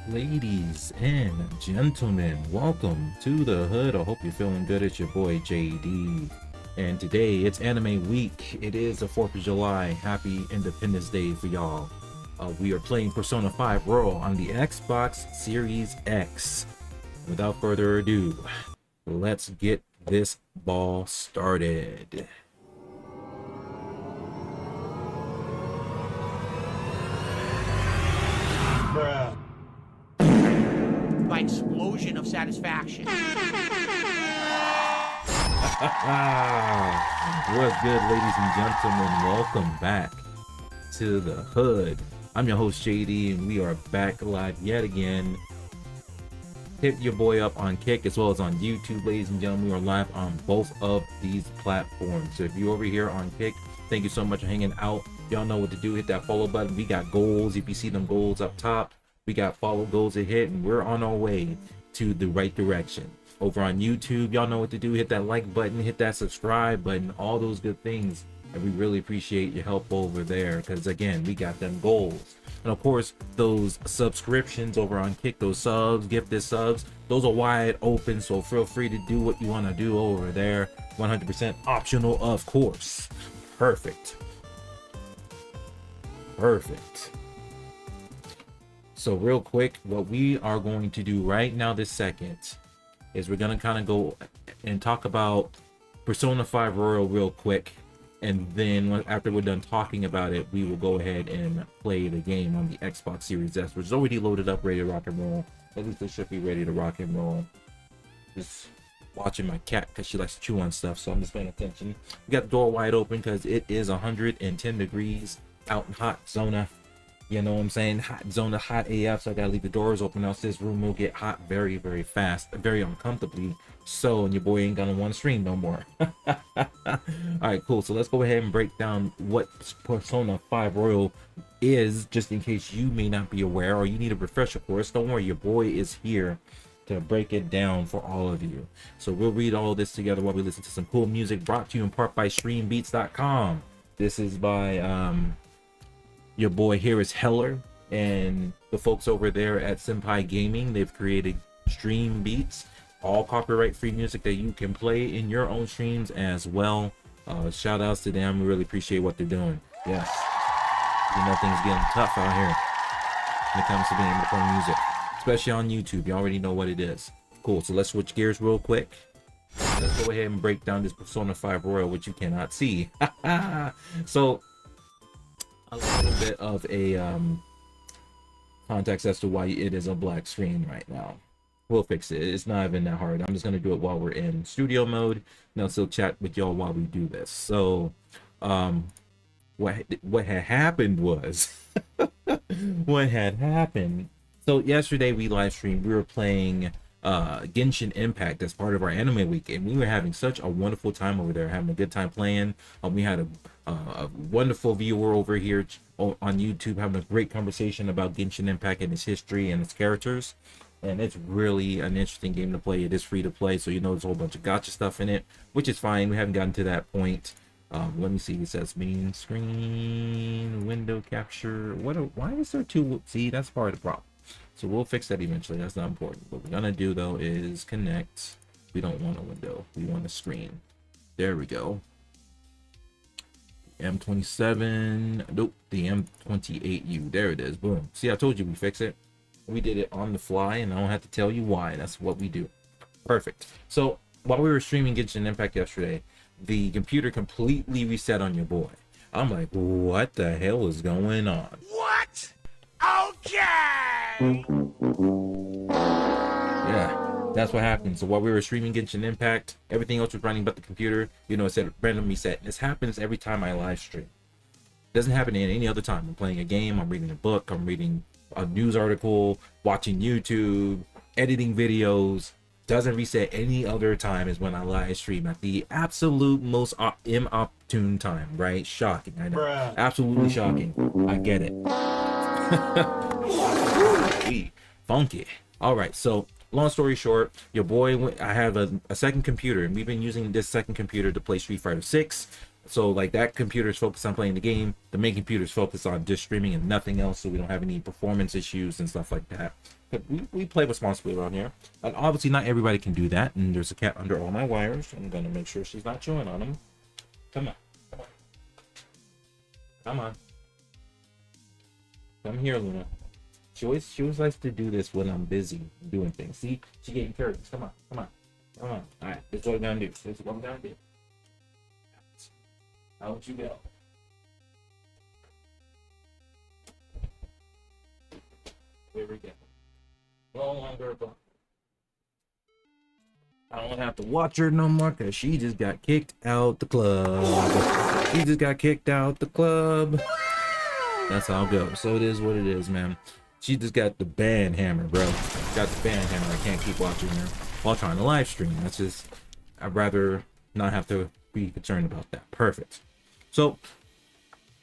Ladies and gentlemen, welcome to the hood. I hope you're feeling good. It's your boy JD, and today it's anime week. It is the 4th of July. Happy Independence Day for y'all. We are playing Persona 5 Royal on the Xbox Series X. Without further ado, let's get this ball started. Bruh. By explosion of satisfaction. What's good, ladies and gentlemen? Welcome back to the hood. I'm your host JD, and we are back live yet again. Hit your boy up on Kick as well as on YouTube, ladies and gentlemen. We are live on both of these platforms. So if you're over here on Kick, thank you so much for hanging out. Y'all know what to do. Hit that follow button. We got goals. If you see them goals up top, we got follow goals to hit, and we're on our way to the right direction. Over on YouTube, y'all know what to do. Hit that like button, hit that subscribe button, all those good things. And we really appreciate your help over there, because again, we got them goals. And of course, those subscriptions over on Kick, those subs, gifted subs, those are wide open, so feel free to do what you want to do over there. 100% optional, of course. Perfect. So real quick, what we are going to do right now this second is we're going to kind of go and talk about Persona 5 Royal real quick. And then after we're done talking about it, we will go ahead and play the game on the Xbox Series S, which is already loaded up, ready to rock and roll. At least it should be ready to rock and roll. Just watching my cat because she likes to chew on stuff, so I'm just paying attention. We got the door wide open because it is 110 degrees out in hot zona. You know what I'm saying? Hot zona, hot AF, so I gotta leave the doors open, else this room will get hot very, very fast, very uncomfortably. So, and your boy ain't gonna want to stream no more. Alright, cool. So let's go ahead and break down what Persona 5 Royal is, just in case you may not be aware or you need a refresher course. Don't worry, your boy is here to break it down for all of you. So we'll read all of this together while we listen to some cool music brought to you in part by StreamBeats.com. This is by your boy here is Heller and the folks over there at Senpai Gaming. They've created Stream Beats, all copyright free music that you can play in your own streams as well. Shout outs to them. We really appreciate what they're doing. Yes, you know, things getting tough out here when it comes to being able to play music, especially on YouTube. You already know what it is. Cool. So let's switch gears real quick. Let's go ahead and break down this Persona 5 Royal, which you cannot see. So a little bit of a context as to why it is a black screen right now. We'll fix it. It's not even that hard. I'm just gonna do it while we're in studio mode, and I'll still chat with y'all while we do this. So what had happened was so yesterday we live streamed. We were playing Genshin Impact as part of our anime week, and we were having such a wonderful time over there, having a good time playing. We had a wonderful viewer over here on YouTube having a great conversation about Genshin Impact and its history and its characters, and it's really an interesting game to play. It is free to play, so you know there's a whole bunch of gacha stuff in it, which is fine. We haven't gotten to that point. Let me see. It says main screen window capture. Why is there two? See, that's part of the problem. So we'll fix that eventually. That's not important. What we're gonna do though is connect. We don't want a window. We want a screen. There we go. M27. Nope. The M28U. There it is. Boom. See, I told you we fix it. We did it on the fly, and I don't have to tell you why. That's what we do. Perfect. So while we were streaming Genshin Impact yesterday, the computer completely reset on your boy. I'm like, what the hell is going on? What? Okay. Yeah, that's what happened. So while we were streaming Genshin Impact, everything else was running but the computer. You know, it said random reset. This happens every time I live stream. It doesn't happen in any other time. I'm playing a game, I'm reading a book, I'm reading a news article, watching YouTube, editing videos. Doesn't reset any other time is when I live stream at the absolute most inopportune time, right? Shocking, I know. Bruh. Absolutely shocking. I get it. Funky. All right, so long story short, your boy I have a second computer, and we've been using this second computer to play Street Fighter 6 So like that computer is focused on playing the game. The main computer is focused on just streaming and nothing else, so we don't have any performance issues and stuff like that. But we play responsibly around here. And obviously not everybody can do that. And there's a cat under all my wires. I'm gonna make sure she's not chewing on them. Come on. Come on. Come on. Come here, Luna. She always likes to do this when I'm busy doing things. See, she getting carried. Come on, come on, come on. All right, this is what we're gonna do. This is what we're gonna do. Out you go. Here we go. No longer, but I don't have to watch her no more because she just got kicked out the club. She just got kicked out the club. That's how it goes. So it is what it is, man. She just got the ban hammer, bro. Got the ban hammer. I can't keep watching her while trying to live stream. That's just, I'd rather not have to be concerned about that. Perfect. So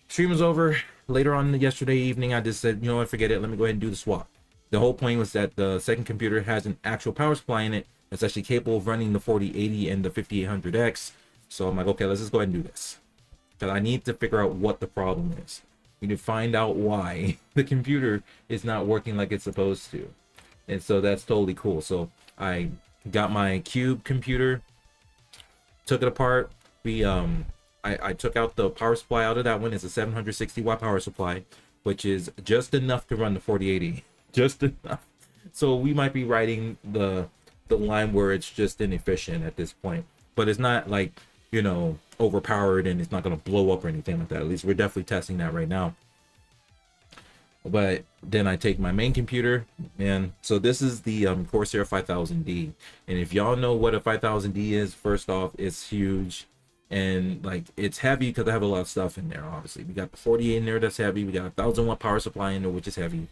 stream was over. Later on yesterday evening, I just said, you know what, forget it. Let me go ahead and do the swap. The whole point was that the second computer has an actual power supply in it that's actually capable of running the 4080 and the 5800X. So I'm like, okay, let's just go ahead and do this. Because I need to figure out what the problem is. We need to find out why the computer is not working like it's supposed to. And so that's totally cool. So I got my Cube computer, took it apart. I took out the power supply out of that one. It's a 760 watt power supply, which is just enough to run the 4080. Just enough. So we might be riding the line where it's just inefficient at this point. But it's not like, you know, overpowered and it's not going to blow up or anything like that. At least we're definitely testing that right now. But then I take my main computer, and so this is the Corsair 5000D. And if y'all know what a 5000D is, first off, it's huge. And like it's heavy because I have a lot of stuff in there. Obviously we got the 48 in there that's heavy. We got a 1000 watt power supply in there, which is heavy.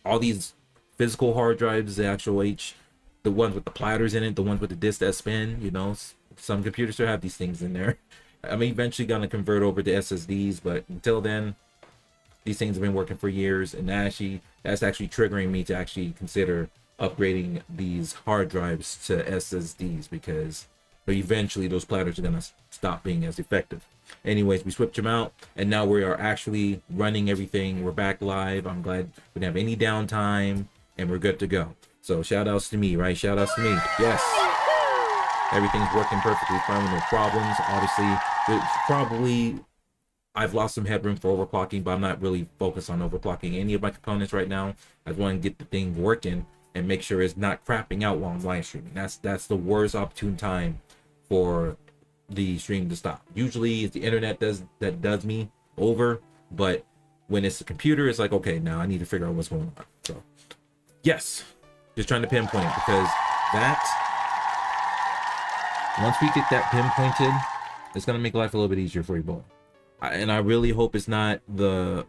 All these physical hard drives, the actual the ones with the platters in it, the ones with the disks that spin, you know, some computers still have these things in there. I'm eventually gonna convert over to SSDs, but until then, these things have been working for years, and that's actually triggering me to actually consider upgrading these hard drives to SSDs, because eventually those platters are gonna stop being as effective. Anyways, we switched them out, and now we are actually running everything. We're back live. I'm glad we didn't have any downtime, and we're good to go. So shout outs to me, right? Shout outs to me. Yes. Everything's working perfectly fine with no problems. Obviously, I've lost some headroom for overclocking, but I'm not really focused on overclocking any of my components right now. I just want to get the thing working and make sure it's not crapping out while I'm live streaming. That's the worst opportune time for the stream to stop. Usually it's the internet that does me over, but when it's the computer, it's like, okay, now I need to figure out what's going on. So yes, just trying to pinpoint it, because once we get that pinpointed, it's gonna make life a little bit easier for you both. And I really hope it's not the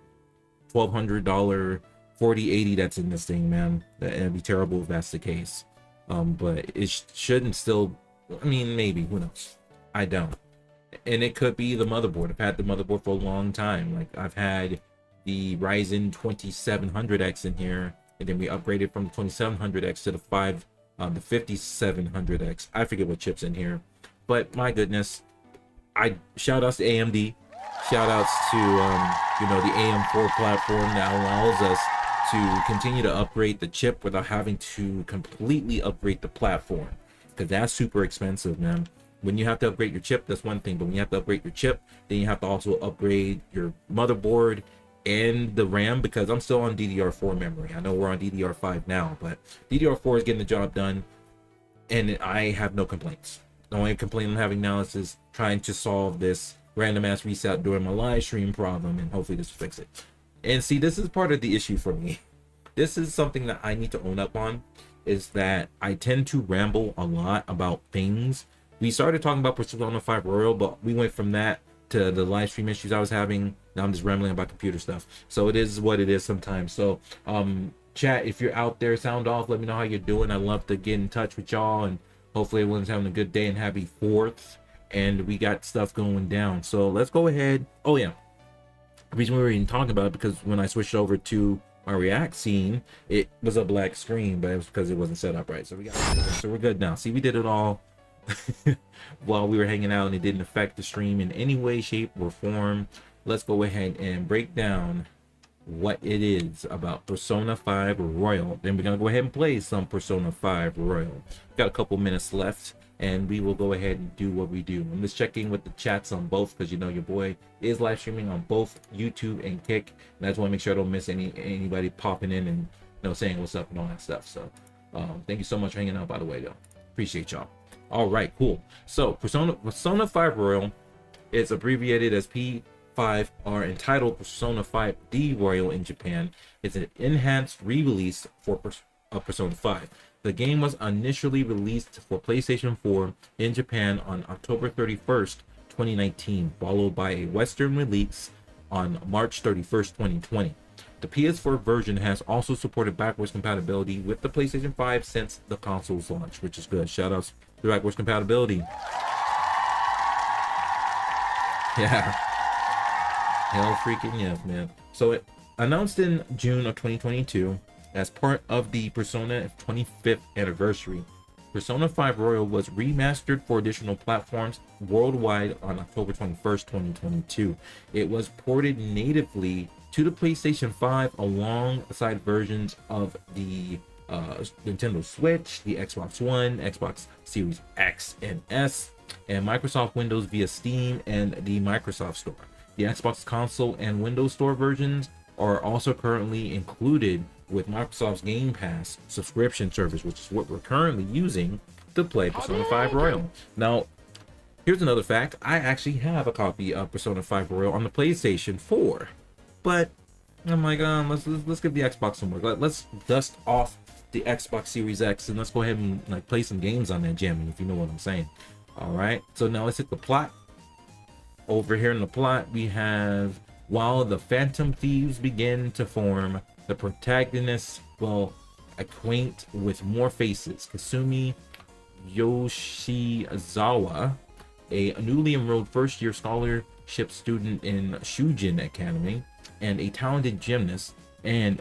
$1,200 4080 that's in this thing, man. That'd be terrible if that's the case. But it shouldn't still. I mean, maybe, who knows? I don't. And it could be the motherboard. I've had the motherboard for a long time. Like I've had the Ryzen 2700X in here, and then we upgraded from the 2700X to the 5700X. I forget what chips in here, but my goodness, I shout outs to AMD. Shout outs to the AM4 platform that allows us to continue to upgrade the chip without having to completely upgrade the platform, because that's super expensive, man. When you have to upgrade your chip, that's one thing, but when you have to upgrade your chip, then you have to also upgrade your motherboard and the RAM, because I'm still on DDR4 memory. I know we're on DDR5 now, but DDR4 is getting the job done, and I have no complaints. The only complaint I'm having now is just trying to solve this random ass reset during my live stream problem, and hopefully this will fix it. And see, this is part of the issue for me. This is something that I need to own up on, is that I tend to ramble a lot about things. We started talking about Persona 5 Royal, but we went from that to the live stream issues I was having. Now I'm just rambling about computer stuff. So it is what it is sometimes. So chat, if you're out there, sound off, let me know how you're doing. I'd love to get in touch with y'all, and hopefully everyone's having a good day and happy 4th. And we got stuff going down. So let's go ahead. Oh yeah, the reason we were even talking about it, because when I switched over to my React scene, it was a black screen, but it was because it wasn't set up right. So we're good now. See, we did it all while we were hanging out, and it didn't affect the stream in any way, shape, or form. Let's go ahead and break down what it is about Persona 5 Royal. Then we're gonna go ahead and play some Persona 5 Royal. Got a couple minutes left, and we will go ahead and do what we do. I'm just checking with the chats on both, because you know your boy is live streaming on both YouTube and Kick, and I just want to make sure I don't miss anybody popping in and saying what's up and all that stuff. So thank you so much for hanging out, by the way, though. Appreciate y'all. All right, cool. So Persona 5 Royal is abbreviated as P5, are entitled Persona 5D Royal in Japan. It's an enhanced re-release for Persona 5. The game was initially released for PlayStation 4 in Japan on October 31st, 2019, followed by a Western release on March 31st, 2020. The PS4 version has also supported backwards compatibility with the PlayStation 5 since the console's launch, which is good. Shout outs to backwards compatibility. Yeah. Hell freaking yes, man. So it announced in June of 2022 as part of the Persona 25th anniversary. Persona 5 Royal was remastered for additional platforms worldwide on October 21st, 2022. It was ported natively to the PlayStation 5 alongside versions of the Nintendo Switch, the Xbox One, Xbox Series X and S, and Microsoft Windows via Steam and the Microsoft Store. The Xbox console and Windows Store versions are also currently included with Microsoft's Game Pass subscription service, which is what we're currently using to play Persona 5 Royal. Now, here's another fact. I actually have a copy of Persona 5 Royal on the PlayStation 4, but I'm like, let's give the Xbox some work. Let's dust off the Xbox Series X and let's go ahead and like play some games on that jammy, if you know what I'm saying. All right, so now let's hit the plot. Over here in the plot, we have, while the Phantom Thieves begin to form, the protagonists will acquaint with more faces. Kasumi Yoshizawa, a newly enrolled first-year scholarship student in Shujin Academy and a talented gymnast, and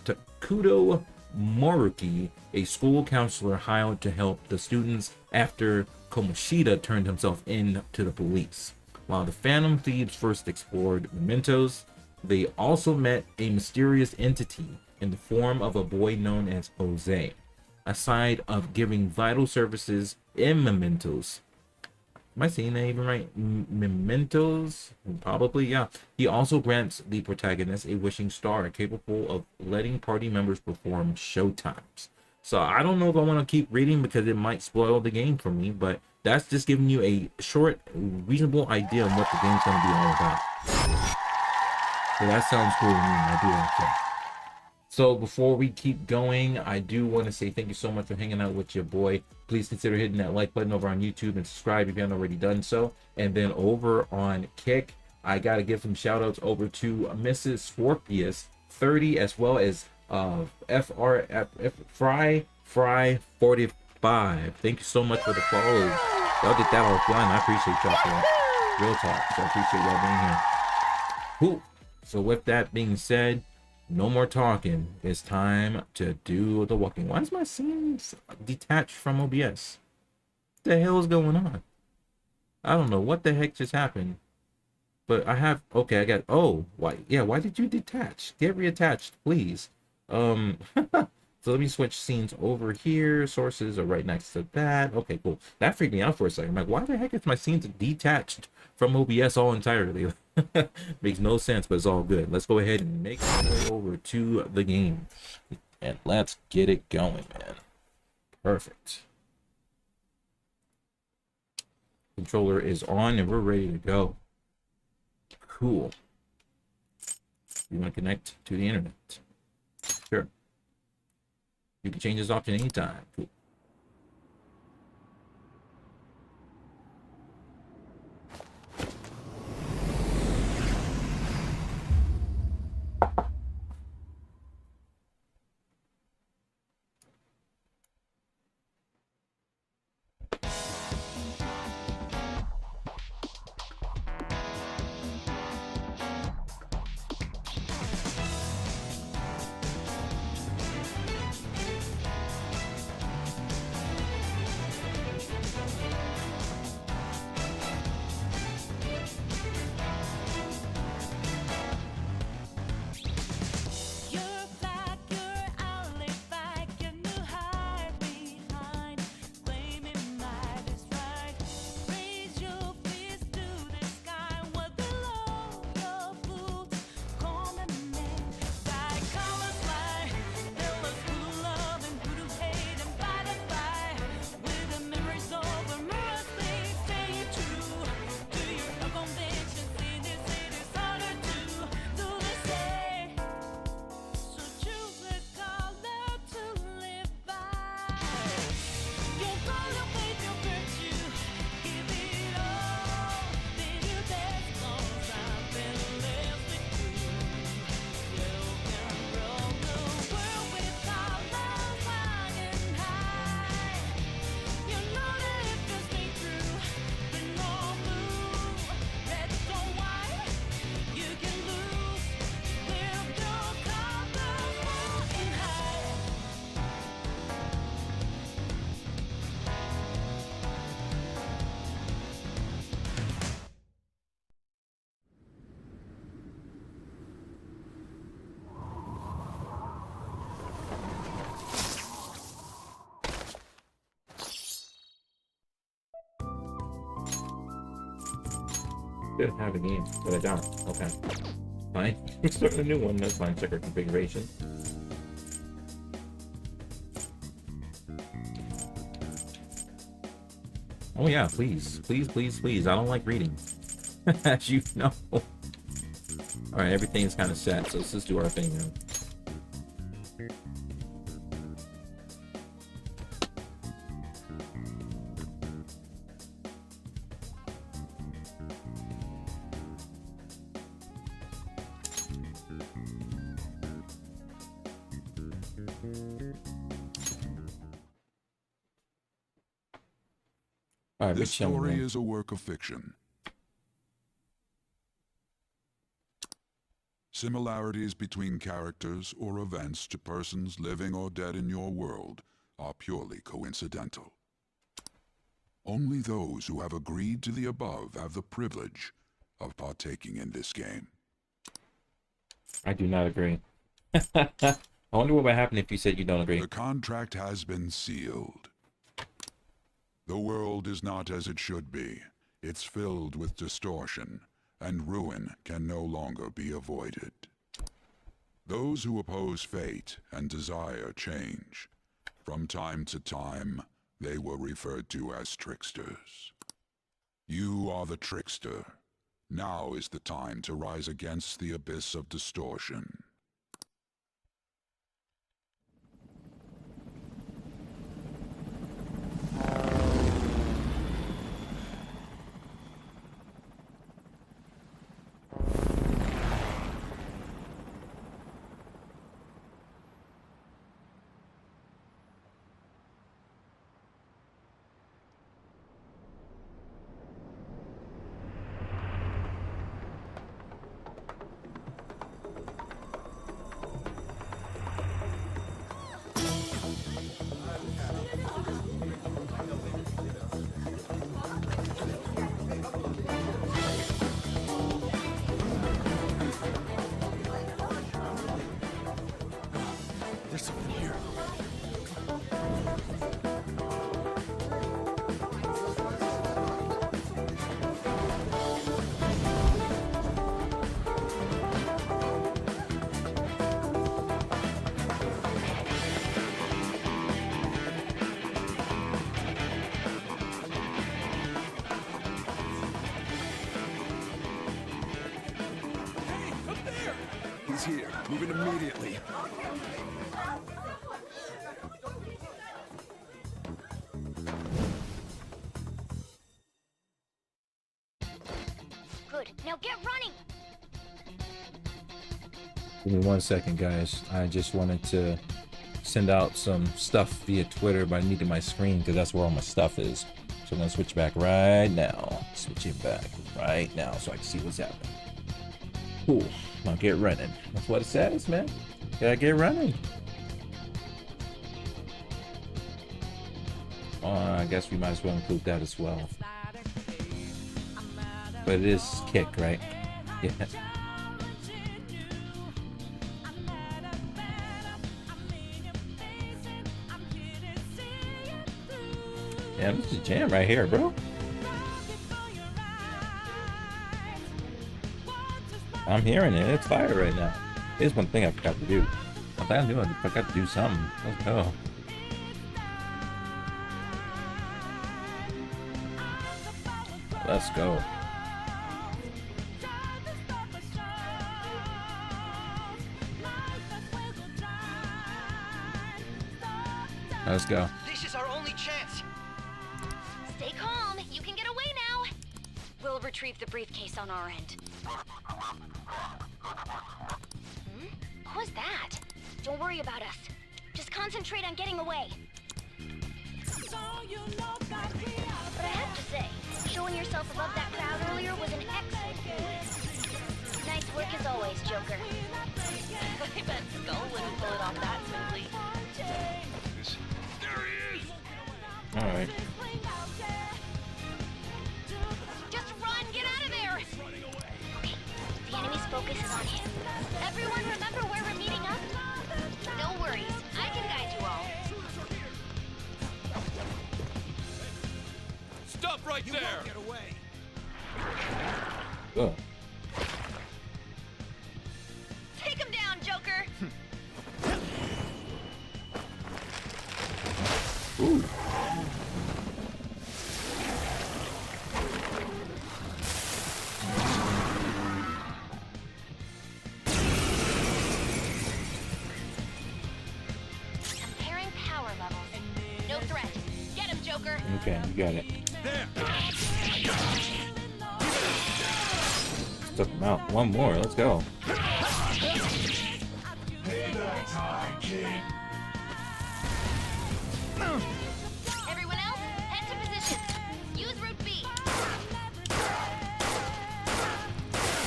Takudo Moruki, a school counselor hired to help the students after Komoshida turned himself in to the police. While the Phantom Thieves first explored mementos, they also met a mysterious entity in the form of a boy known as Jose. Aside of giving vital services in mementos, am I saying that even right? Mementos? Probably, yeah. He also grants the protagonist a wishing star capable of letting party members perform showtimes. So I don't know if I want to keep reading because it might spoil the game for me, but that's just giving you a short, reasonable idea of what the game's going to be all about. So that sounds cool to me. I do like that. So before we keep going, I do want to say thank you so much for hanging out with your boy. Please consider hitting that like button over on YouTube and subscribe if you haven't already done so. And then over on Kick, I got to give some shout outs over to Mrs. Scorpius 30, as well as Fry 45. Thank you so much for the follow. Y'all did that offline. I appreciate y'all for that. Real talk. So I appreciate y'all being here. Cool. So with that being said, no more talking. It's time to do the walking. Why is my scenes detached from OBS? What the hell is going on? I don't know what the heck just happened. But I have, okay, I got, oh, why? Yeah, why did you detach? Get reattached, please. So let me switch scenes over here. Sources are right next to that. Okay, cool. That freaked me out for a second. I'm like, why the heck is my scenes detached from OBS all entirely? Makes no sense, but it's all good. Let's go ahead and make our way over to the game. And let's get it going, man. Perfect. Controller is on and we're ready to go. Cool. You want to connect to the internet? Sure. You can change this option anytime. Cool. Should have a game, but I don't. Okay. Fine. Start a new one. That's fine. Check our configuration. Oh yeah, please. Please, please, please. I don't like reading. As you know. Alright, everything's kind of set, so let's just do our thing now. Alright, This story is a work of fiction. Similarities between characters or events to persons living or dead in your world are purely coincidental. Only those who have agreed to the above have the privilege of partaking in this game. I do not agree. I wonder what would happen if you said you don't agree. The contract has been sealed. The world is not as it should be. It's filled with distortion, and ruin can no longer be avoided. Those who oppose fate and desire change. From time to time, they were referred to as tricksters. You are the trickster. Now is the time to rise against the abyss of distortion. There's something here. Hey, up there! He's here. Moving immediately. Good. Now get running! Give me 1 second, guys. I just wanted to send out some stuff via Twitter, but I needed my screen because that's where all my stuff is. So I'm gonna switch back right now. Switch it back right now so I can see what's happening. Cool. Now get running. That's what it says, man. Gotta get running. I guess we might as well include that as well. But it is kick, right? Yeah. Yeah, this is a jam right here, bro. I'm hearing it. It's fire right now. Here's one thing I forgot to do. I forgot to do something. Let's go. Let's go. Let's go. This is our only chance. Stay calm. You can get away now. We'll retrieve the briefcase on our end. What was that? Don't worry about us. Just concentrate on getting away. But I have to say, showing yourself above that crowd earlier was an excellent move. Nice work as always, Joker. I bet Skull wouldn't pull it off that smoothly. There he is! All right. Just run! Get out of there! Okay, the enemy's focus is on him. Everyone remember where we're meeting up? No worries, I can guide you all. Stop right there! Get away. Ugh. Take him down, Joker! Ooh. Comparing power levels. No threat. Get him, Joker! Okay, you got it. There! Took him out. One more. Let's go. Everyone else, head to position. Use Route B.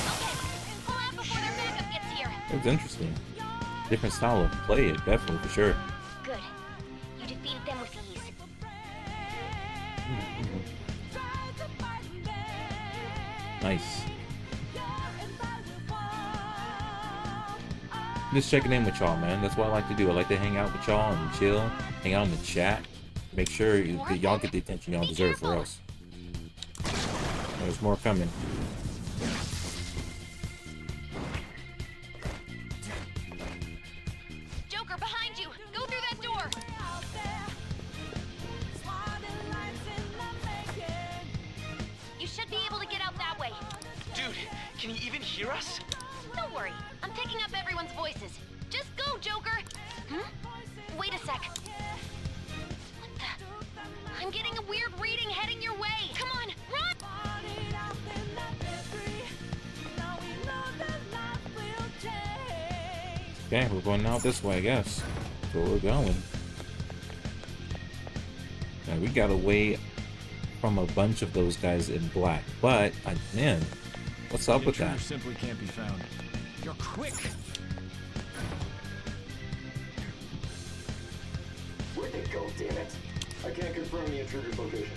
Okay, pull out before their backup gets here. It was interesting. Different style of play, it definitely for sure. Good. You defeated them with ease. Nice. Just checking in with y'all, man. That's what I like to do. I like to hang out with y'all and chill, hang out in the chat, make sure that y'all get the attention y'all deserve for us. There's more coming. Joker, behind you! Go through that door! You should be able to get out that way. Dude, can he even hear us? Don't worry, I'm picking up everyone's voices. Just go, Joker! Wait a sec. What the? I'm getting a weird reading heading your way! Come on, run! Okay, we're going out this way, I guess. That's where we're going. Now, we got away from a bunch of those guys in black. But, man, what's up with that? Simply can't be found. You're quick! Where'd they go, damn it? I can't confirm the intruder's location.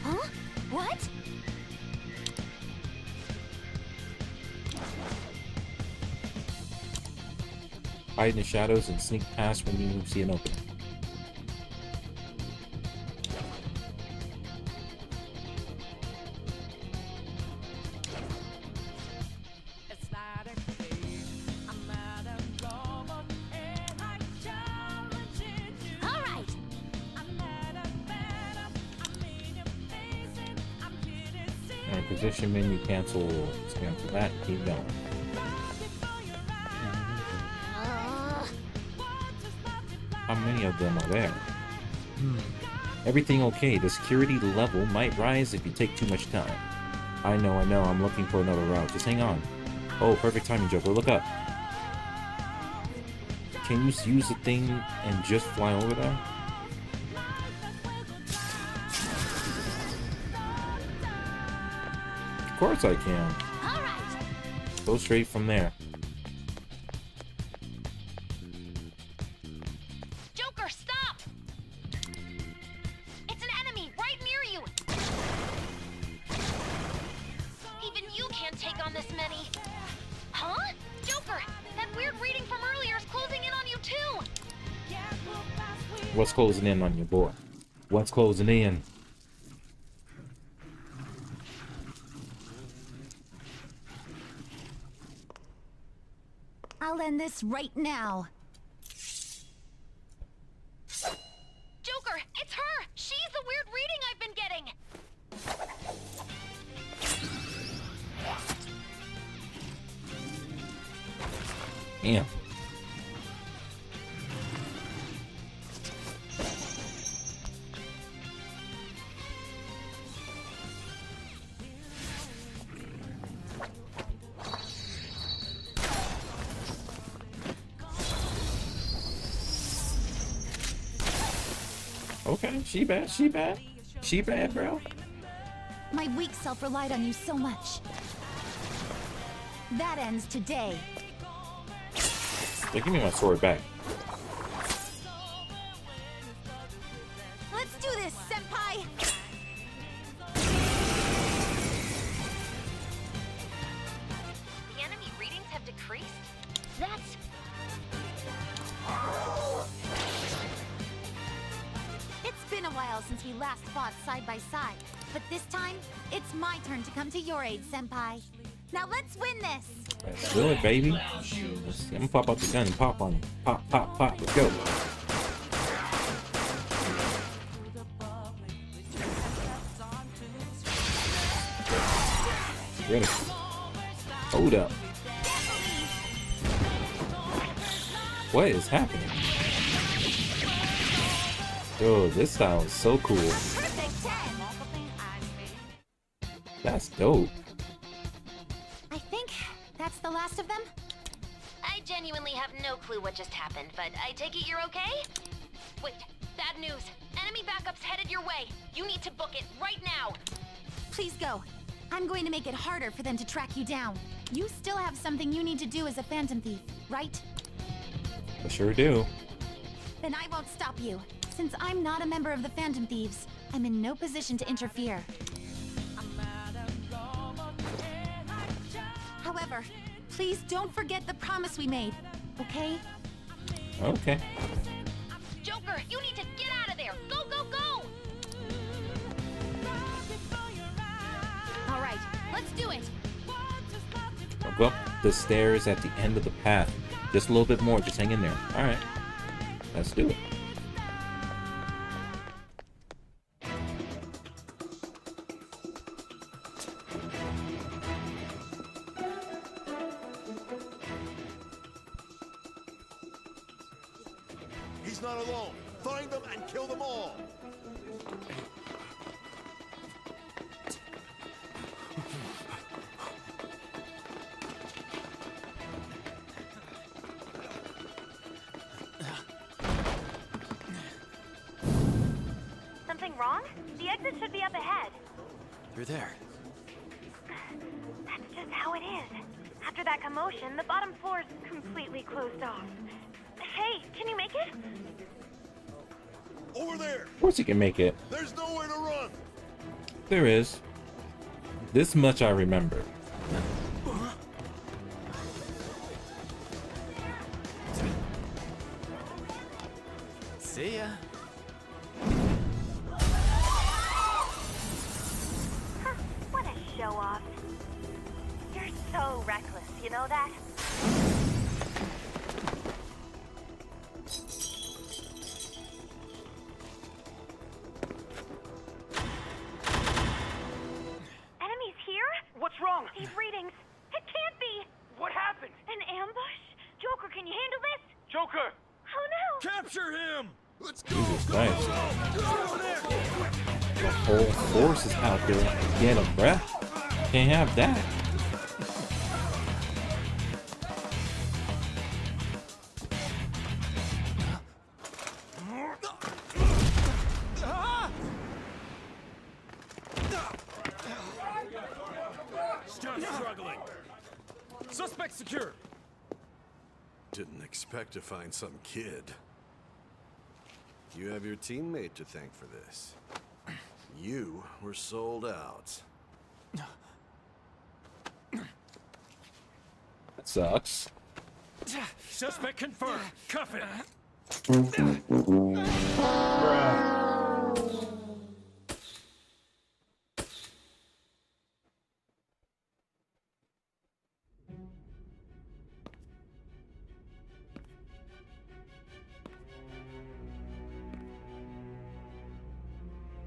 Huh? What? Hide in the shadows and sneak past when you see an opening. All right! And position menu cancel. Cancel that. Keep going. How many of them are there? Everything okay. The security level might rise if you take too much time. I know. I'm looking for another route. Just hang on. Oh, perfect timing, Joker. Look up. Can you use the thing and just fly over there? Of course I can. All right! Go straight from there. Joker, stop! It's an enemy right near you! Even you can't take on this many. Huh? Joker, that weird reading from earlier is closing in on you too! What's closing in on you, boy? What's closing in? I'll end this right now. Joker, it's her! She's the weird reading I've been getting! Damn. Okay, she bad, she bad. She bad, bro. My weak self relied on you so much. That ends today. Yeah, give me my sword back. Let's do this, Senpai! The enemy readings have decreased? That's... It's been a while since we last fought side by side. But this time, it's my turn to come to your aid, Senpai. Now let's win this! Let's do it, baby. I'm gonna pop out the gun and pop on him. Pop, pop, pop. Let's go. Ready. Hold up. What is happening? Yo, this style is so cool. Perfect 10! That's dope. I think that's the last of them? I genuinely have no clue what just happened, but I take it you're okay? Wait, bad news. Enemy backup's headed your way. You need to book it right now. Please go. I'm going to make it harder for them to track you down. You still have something you need to do as a Phantom Thief, right? I sure do. Then I won't stop you. Since I'm not a member of the Phantom Thieves, I'm in no position to interfere. However, please don't forget the promise we made, okay? Okay. Joker, you need to get out of there. Go, go, go! All right, let's do it. I'll go up the stairs at the end of the path. Just a little bit more. Just hang in there. All right. Let's do it. He's not alone. Find them and kill them all. Something wrong? The exit should be up ahead. Through there. That's just how it is. After that commotion, the bottom floor's completely closed off. Hey, can you make it? Over there. Of course you can make it. There's nowhere to run. There is. This much I remember. See ya. What a show off. You're so reckless, you know that? Enemies here? What's wrong? These readings. It can't be. What happened? An ambush? Joker, can you handle this? Joker! Oh no! Capture him. Let's go. Jesus Go, Christ. go, go. Over there. The whole force is out there. Get him, bruh. Can't have that. Stop struggling. Suspect secure! Didn't expect to find some kid. You have your teammate to thank for this. You were sold out. That sucks. Suspect confirmed. Cuff it!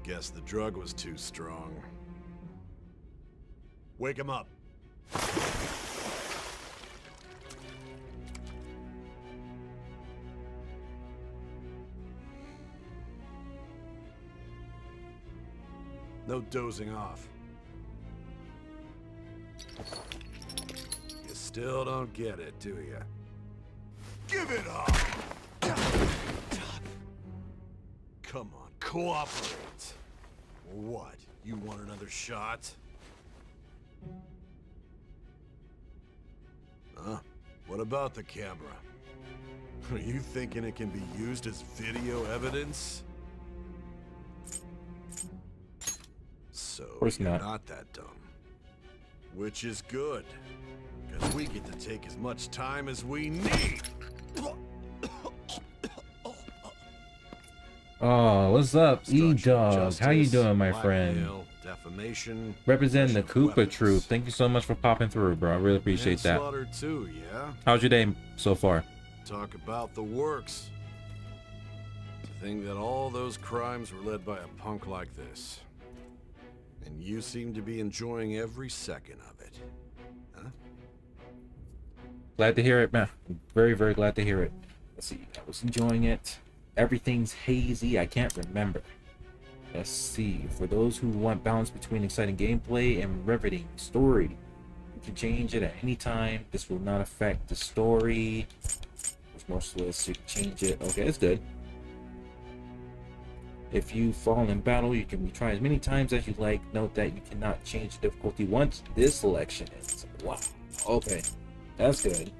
Guess the drug was too strong. Wake him up. No dozing off. You still don't get it, do you? Give it up. Come on, cooperate. What? You want another shot? Huh? What about the camera? Are you thinking it can be used as video evidence? So, course you're not. not that dumb. Which is good. Because we get to take as much time as we need. Oh, what's up, Obstruction of E-Dog? How you justice, doing, my friend? blackmail, defamation. Representing the possession of Koopa weapons. Troop. Thank you so much for popping through, bro. I really appreciate that. Manslaughter too, yeah? How's your day so far? Talk about the works. To think that all those crimes were led by a punk like this. And you seem to be enjoying every second of it. Huh? Glad to hear it, man. Very, very glad to hear it. Let's see. I was enjoying it. Everything's hazy. I can't remember. Let's see. For those who want balance between exciting gameplay and riveting story, you can change it at any time. This will not affect the story. There's more lists. You can change it. Okay, it's good. If you fall in battle, you can retry as many times as you like. Note that you cannot change the difficulty once this selection ends. Wow. Okay, that's good.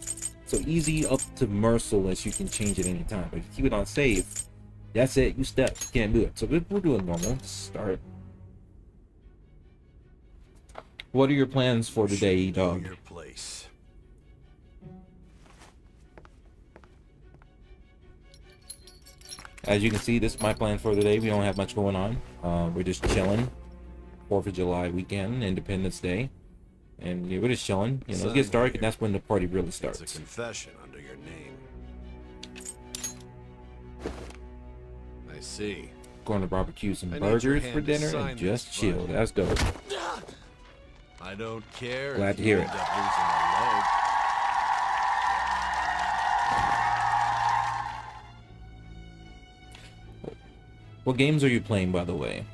So easy up to merciless, you can change it anytime. But if you keep it on safe, that's it. You step, you can't do it. So we're doing normal. Start. What are your plans for today, E-Dog? Your place. As you can see, this is my plan for today. We don't have much going on. We're just chilling. 4th of July weekend, Independence Day. And yeah, we're just chilling. You know, it gets dark, and that's when the party really It's starts. a confession under your name. I see. Going to barbecue some I need your burgers hand for to dinner sign and just this, chill. bud. That's dope. I don't care. Glad if to you hear end it. up losing a leg. What games are you playing, by the way?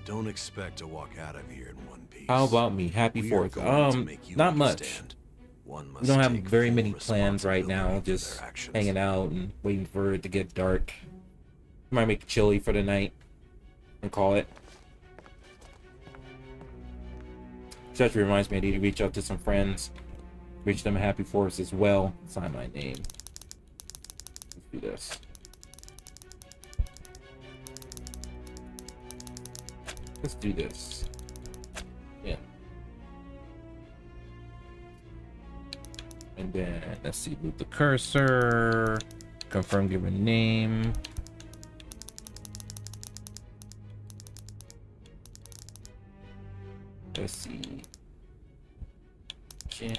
Don't expect to walk out of here in one piece. How about me? Happy We are 4th. going to make you Not much. understand. One We must don't have take very full many plans right now. responsibility for Just their actions. hanging out and waiting for it to get dark. Might make chili for the night and call it. Which actually reminds me, I need to reach out to some friends. Reach them a happy 4th as well. Sign my name. Let's do this. Let's do this. Yeah. And then let's see, move the cursor. Confirm given name. Let's see. Okay.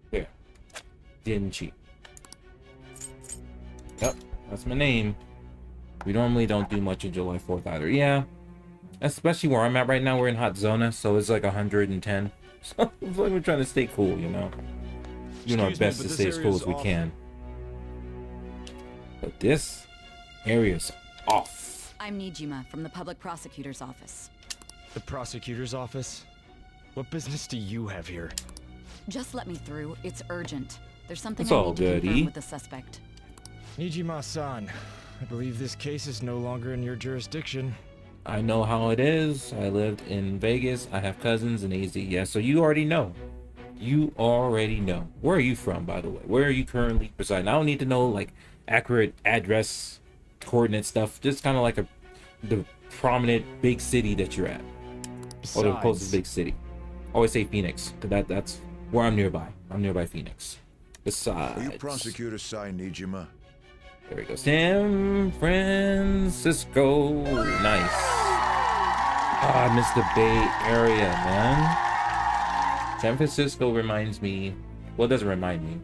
There. Dinchi. Yep, that's my name. We normally don't do much on July 4th either. Yeah, especially where I'm at right now. We're in hot zona, so it's like 110. So it's like we're trying to stay cool, you know. Doing our Excuse me, best but to this stay as cool area's as we off. can. But this area's off. I'm Nijima from the public prosecutor's office. The prosecutor's office? What business do you have here? Just let me through. It's urgent. There's something It's I all need to good, confirm E. with the suspect. Nijima-san, I believe this case is no longer in your jurisdiction. I know how it is. I lived in Vegas. I have cousins in AZ. Yeah, so you already know. You already know. Where are you from, by the way? Where are you currently residing? I don't need to know like accurate address, coordinate stuff. Just kind of like the prominent big city that you're at, or the closest big city. Always say Phoenix, because that's where I'm nearby. I'm nearby Phoenix. Besides, Are you Prosecutor Sai Nijima? there we go. San Francisco. Nice. Ah, I miss the Bay Area, man. San Francisco reminds me. Well, it doesn't remind me.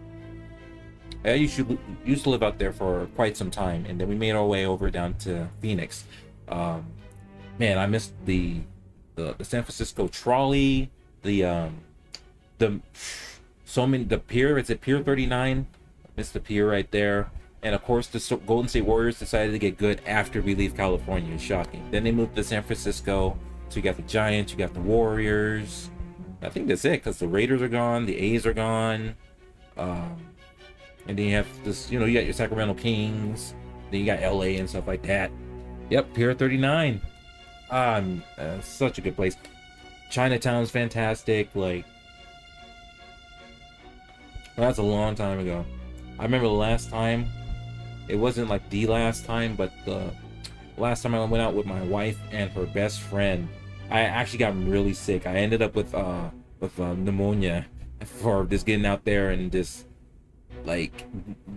I used to live out there for quite some time, and then we made our way over down to Phoenix. Man, I missed the San Francisco trolley. The pier. Is it Pier 39? I missed the pier right there. And of course, the Golden State Warriors decided to get good after we leave California. It's shocking. Then they moved to San Francisco. So you got the Giants, you got the Warriors. I think that's it, because the Raiders are gone, the A's are gone. And then you have this, you got your Sacramento Kings. Then you got LA and stuff like that. Yep, Pier 39. Such a good place. Chinatown's fantastic. Like, well, that's a long time ago. I remember the last time. It wasn't like the last time, but the last time I went out with my wife and her best friend, I actually got really sick. I ended up with pneumonia for just getting out there and just like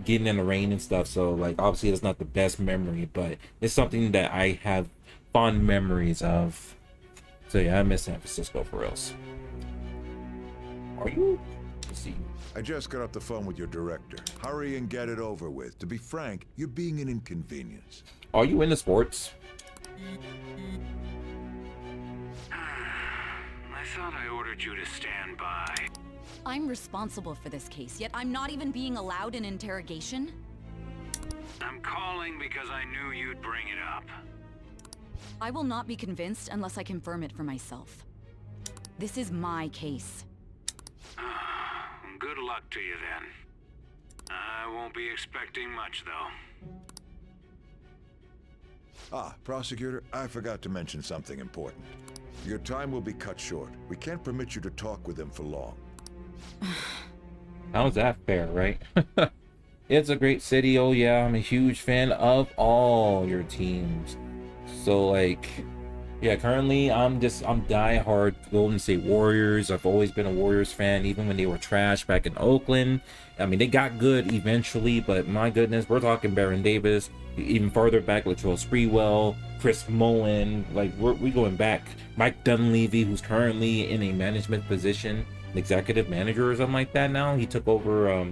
getting in the rain and stuff. So like obviously it's not the best memory, but it's something that I have fond memories of. So yeah, I miss San Francisco for reals. Are you? Let's see. I just got off the phone with your director. Hurry and get it over with. To be frank, you're being an inconvenience. Are you into sports? I thought I ordered you to stand by. I'm responsible for this case, yet I'm not even being allowed an interrogation? I'm calling because I knew you'd bring it up. I will not be convinced unless I confirm it for myself. This is my case. Good luck to you then. I won't be expecting much though. Ah, prosecutor, I forgot to mention something important. Your time will be cut short. We can't permit you to talk with him for long. How's that fair, right? It's a great city. Oh yeah, I'm a huge fan of all your teams. So like, yeah, currently I'm diehard Golden State Warriors. I've always been a Warriors fan, even when they were trash back in Oakland. I mean, they got good eventually, but my goodness, we're talking Baron Davis, even farther back, Latrell Sprewell, Chris Mullin. Like we're going back. Mike Dunleavy, who's currently in a management position, an executive manager or something like that now. He took over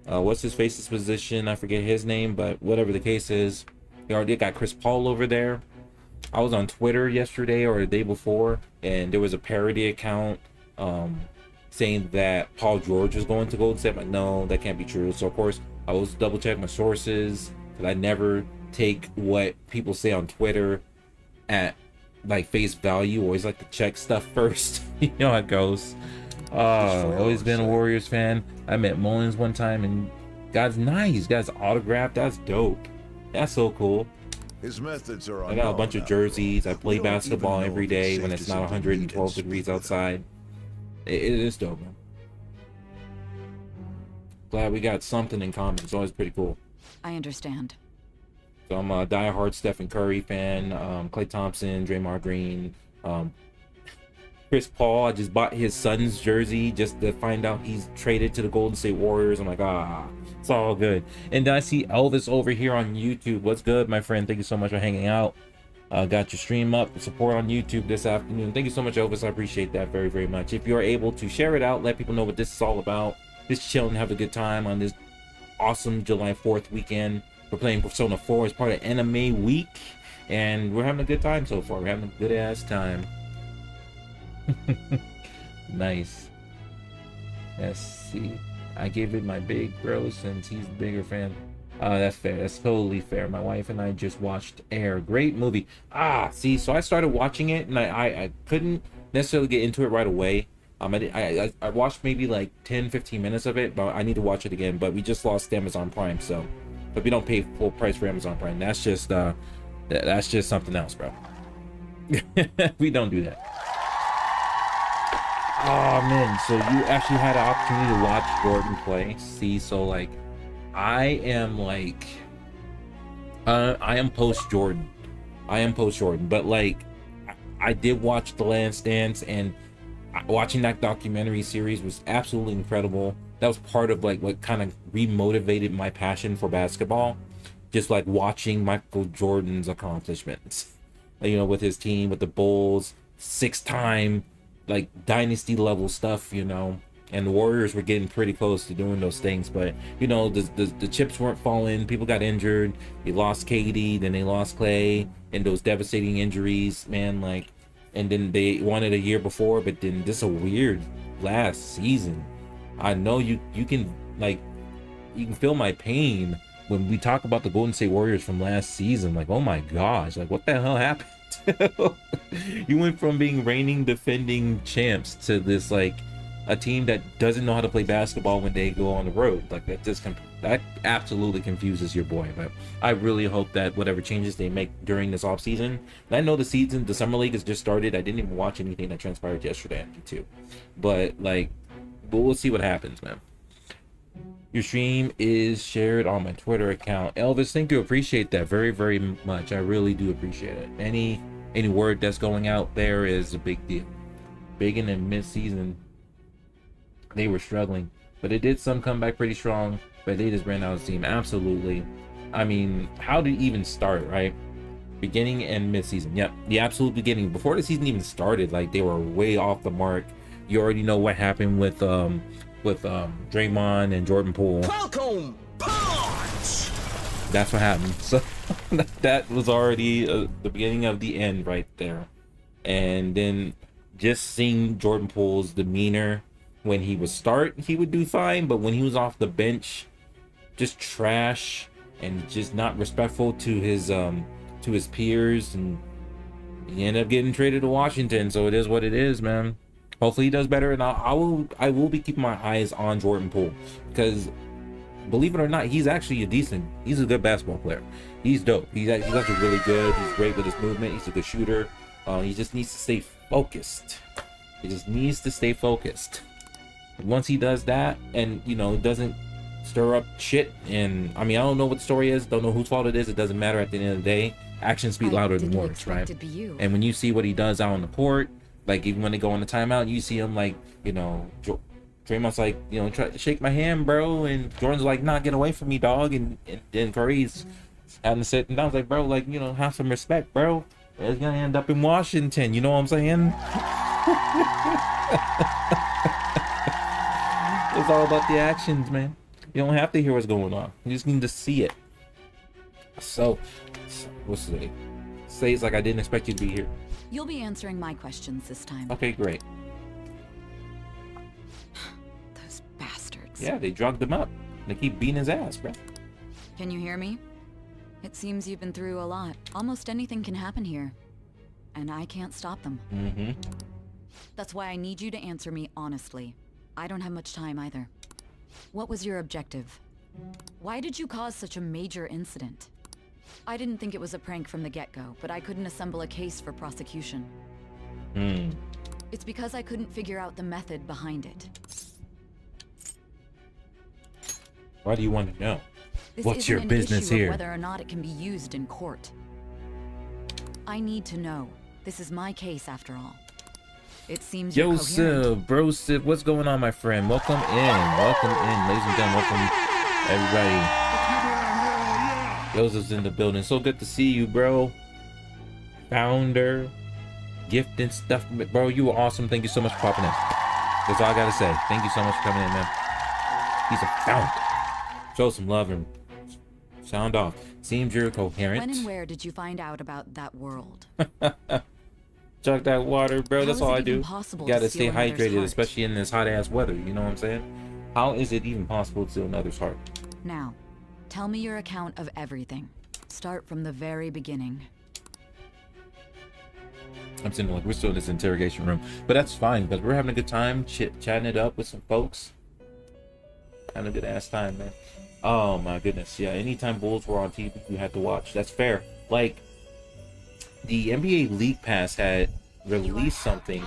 what's his face's position? I forget his name, but whatever the case is, they already got Chris Paul over there. I was on Twitter yesterday or the day before, and there was a parody account saying that Paul George was going to Golden State. I'm like, no, that can't be true. So of course I was double check my sources, because I never take what people say on Twitter at like face value. Always like to check stuff first. You know how it goes. Always been a Warriors fan. I met Mullins one time, and God's nice. God's autographed. That's dope. That's so cool. His methods are I got a bunch of jerseys. I play basketball every day when it's not 112 degrees outside. It is dope, man. Glad we got something in common. It's always pretty cool. I understand. So I'm a diehard Stephen Curry fan, Klay Thompson, Draymond Green, Chris Paul. I just bought his son's jersey just to find out he's traded to the Golden State Warriors. I'm like, it's all good. And then I see Elvis over here on YouTube. What's good, my friend? Thank you so much for hanging out. Got your stream up, support on YouTube this afternoon. Thank you so much, Elvis. I appreciate that very, very much. If you're able to share it out, let people know what this is all about. Just chill and have a good time on this awesome July 4th weekend. We're playing Persona 4 as part of Anime Week, and we're having a good time so far. We're having a good ass time. Nice. Let's see. I gave it my big bro since he's the bigger fan. That's fair. That's totally fair. My wife and I just watched Air. Great movie. See, so I started watching it, and I couldn't necessarily get into it right away. I watched maybe like 10-15 minutes of it, but I need to watch it again. But we just lost Amazon Prime, so but we don't pay full price for Amazon Prime. That's just something else, bro. We don't do that. Oh man, so you actually had an opportunity to watch Jordan play. See, so like I am post Jordan. But like I did watch The Last Dance, and watching that documentary series was absolutely incredible. That was part of like what kind of remotivated my passion for basketball. Just like watching Michael Jordan's accomplishments, you know, with his team, with the Bulls, 6-time like dynasty level stuff, you know. And the Warriors were getting pretty close to doing those things, but you know, the chips weren't falling. People got injured. They lost KD, then they lost Clay, and those devastating injuries, man. Like, and then they won it a year before, but then this a weird last season. I know you can feel my pain when we talk about the Golden State Warriors from last season. Like, oh my gosh, like what the hell happened? You went from being reigning defending champs to this like a team that doesn't know how to play basketball when they go on the road. Like that absolutely confuses your boy. But I really hope that whatever changes they make during this off season, and I know the summer league has just started. I didn't even watch anything that transpired yesterday too, but we'll see what happens, man. Your stream is shared on my Twitter account. Elvis, thank you. Appreciate that very, very much. I really do appreciate it. Any word that's going out there is a big deal. Big in the mid-season, they were struggling. but it did some come back pretty strong. But they just ran out of steam. Absolutely. I mean, how did it even start, right? Beginning and mid-season. Yep, the absolute beginning. Before the season even started, like they were way off the mark. You already know what happened with Draymond and Jordan Poole. Falcon punch! That's what happened. So that was already the beginning of the end right there. And then just seeing Jordan Poole's demeanor when he would start, he would do fine, but when he was off the bench, just trash and just not respectful to his peers, and he ended up getting traded to Washington. So it is what it is, man. Hopefully he does better, and I will be keeping my eyes on Jordan Poole, because believe it or not, he's actually he's a good basketball player. He's dope. He's actually really good. He's great with his movement. He's a good shooter. He just needs to stay focused. He just needs to stay focused. Once he does that, and doesn't stir up shit, and I mean, I don't know what the story is, don't know whose fault it is, it doesn't matter. At the end of the day, actions speak louder than words, right? And when you see what he does out on the court, like even when they go on the timeout, you see him like, Draymond's like, try to shake my hand, bro, and Jordan's like, nah, get away from me, dog. And then Curry's having to sit, and I was like, bro, like, have some respect, bro. It's gonna end up in Washington, you know what I'm saying? It's all about the actions, man. You don't have to hear what's going on. You just need to see it. So what's today? Say it's like I didn't expect you to be here. You'll be answering my questions this time. Okay, great. Those bastards. Yeah, they drugged him up. They keep beating his ass, bro. Can you hear me? It seems you've been through a lot. Almost anything can happen here, and I can't stop them. Mm-hmm. That's why I need you to answer me honestly. I don't have much time either. What was your objective? Why did you cause such a major incident? I didn't think it was a prank from the get-go, but I couldn't assemble a case for prosecution. It's because I couldn't figure out the method behind it. Why do you want to know? This What's your business here? Whether or not it can be used in court. I need to know. This is my case after all. It seems you're coherent. Brosip, what's going on, my friend? Welcome in, ladies and gentlemen. Welcome, everybody. Joseph's in the building. So good to see you, bro. Founder, gift and stuff, bro. You were awesome. Thank you so much for popping in. That's all I gotta say. Thank you so much for coming in, man. He's a founder. Show some love and sound off. Seems you're coherent. When and where did you find out about that world? Chug that water, bro. That's all I do. Gotta stay hydrated, heart? especially in this hot ass weather. You know what I'm saying? How is it even possible to steal another's heart? Now, tell me your account of everything. Start from the very beginning. I'm sitting like we're still in this interrogation room, but that's fine because we're having a good time chatting it up with some folks. Having a good ass time, man. Oh my goodness, yeah. Anytime Bulls were on TV, you had to watch. That's fair. Like, the NBA League Pass had released something.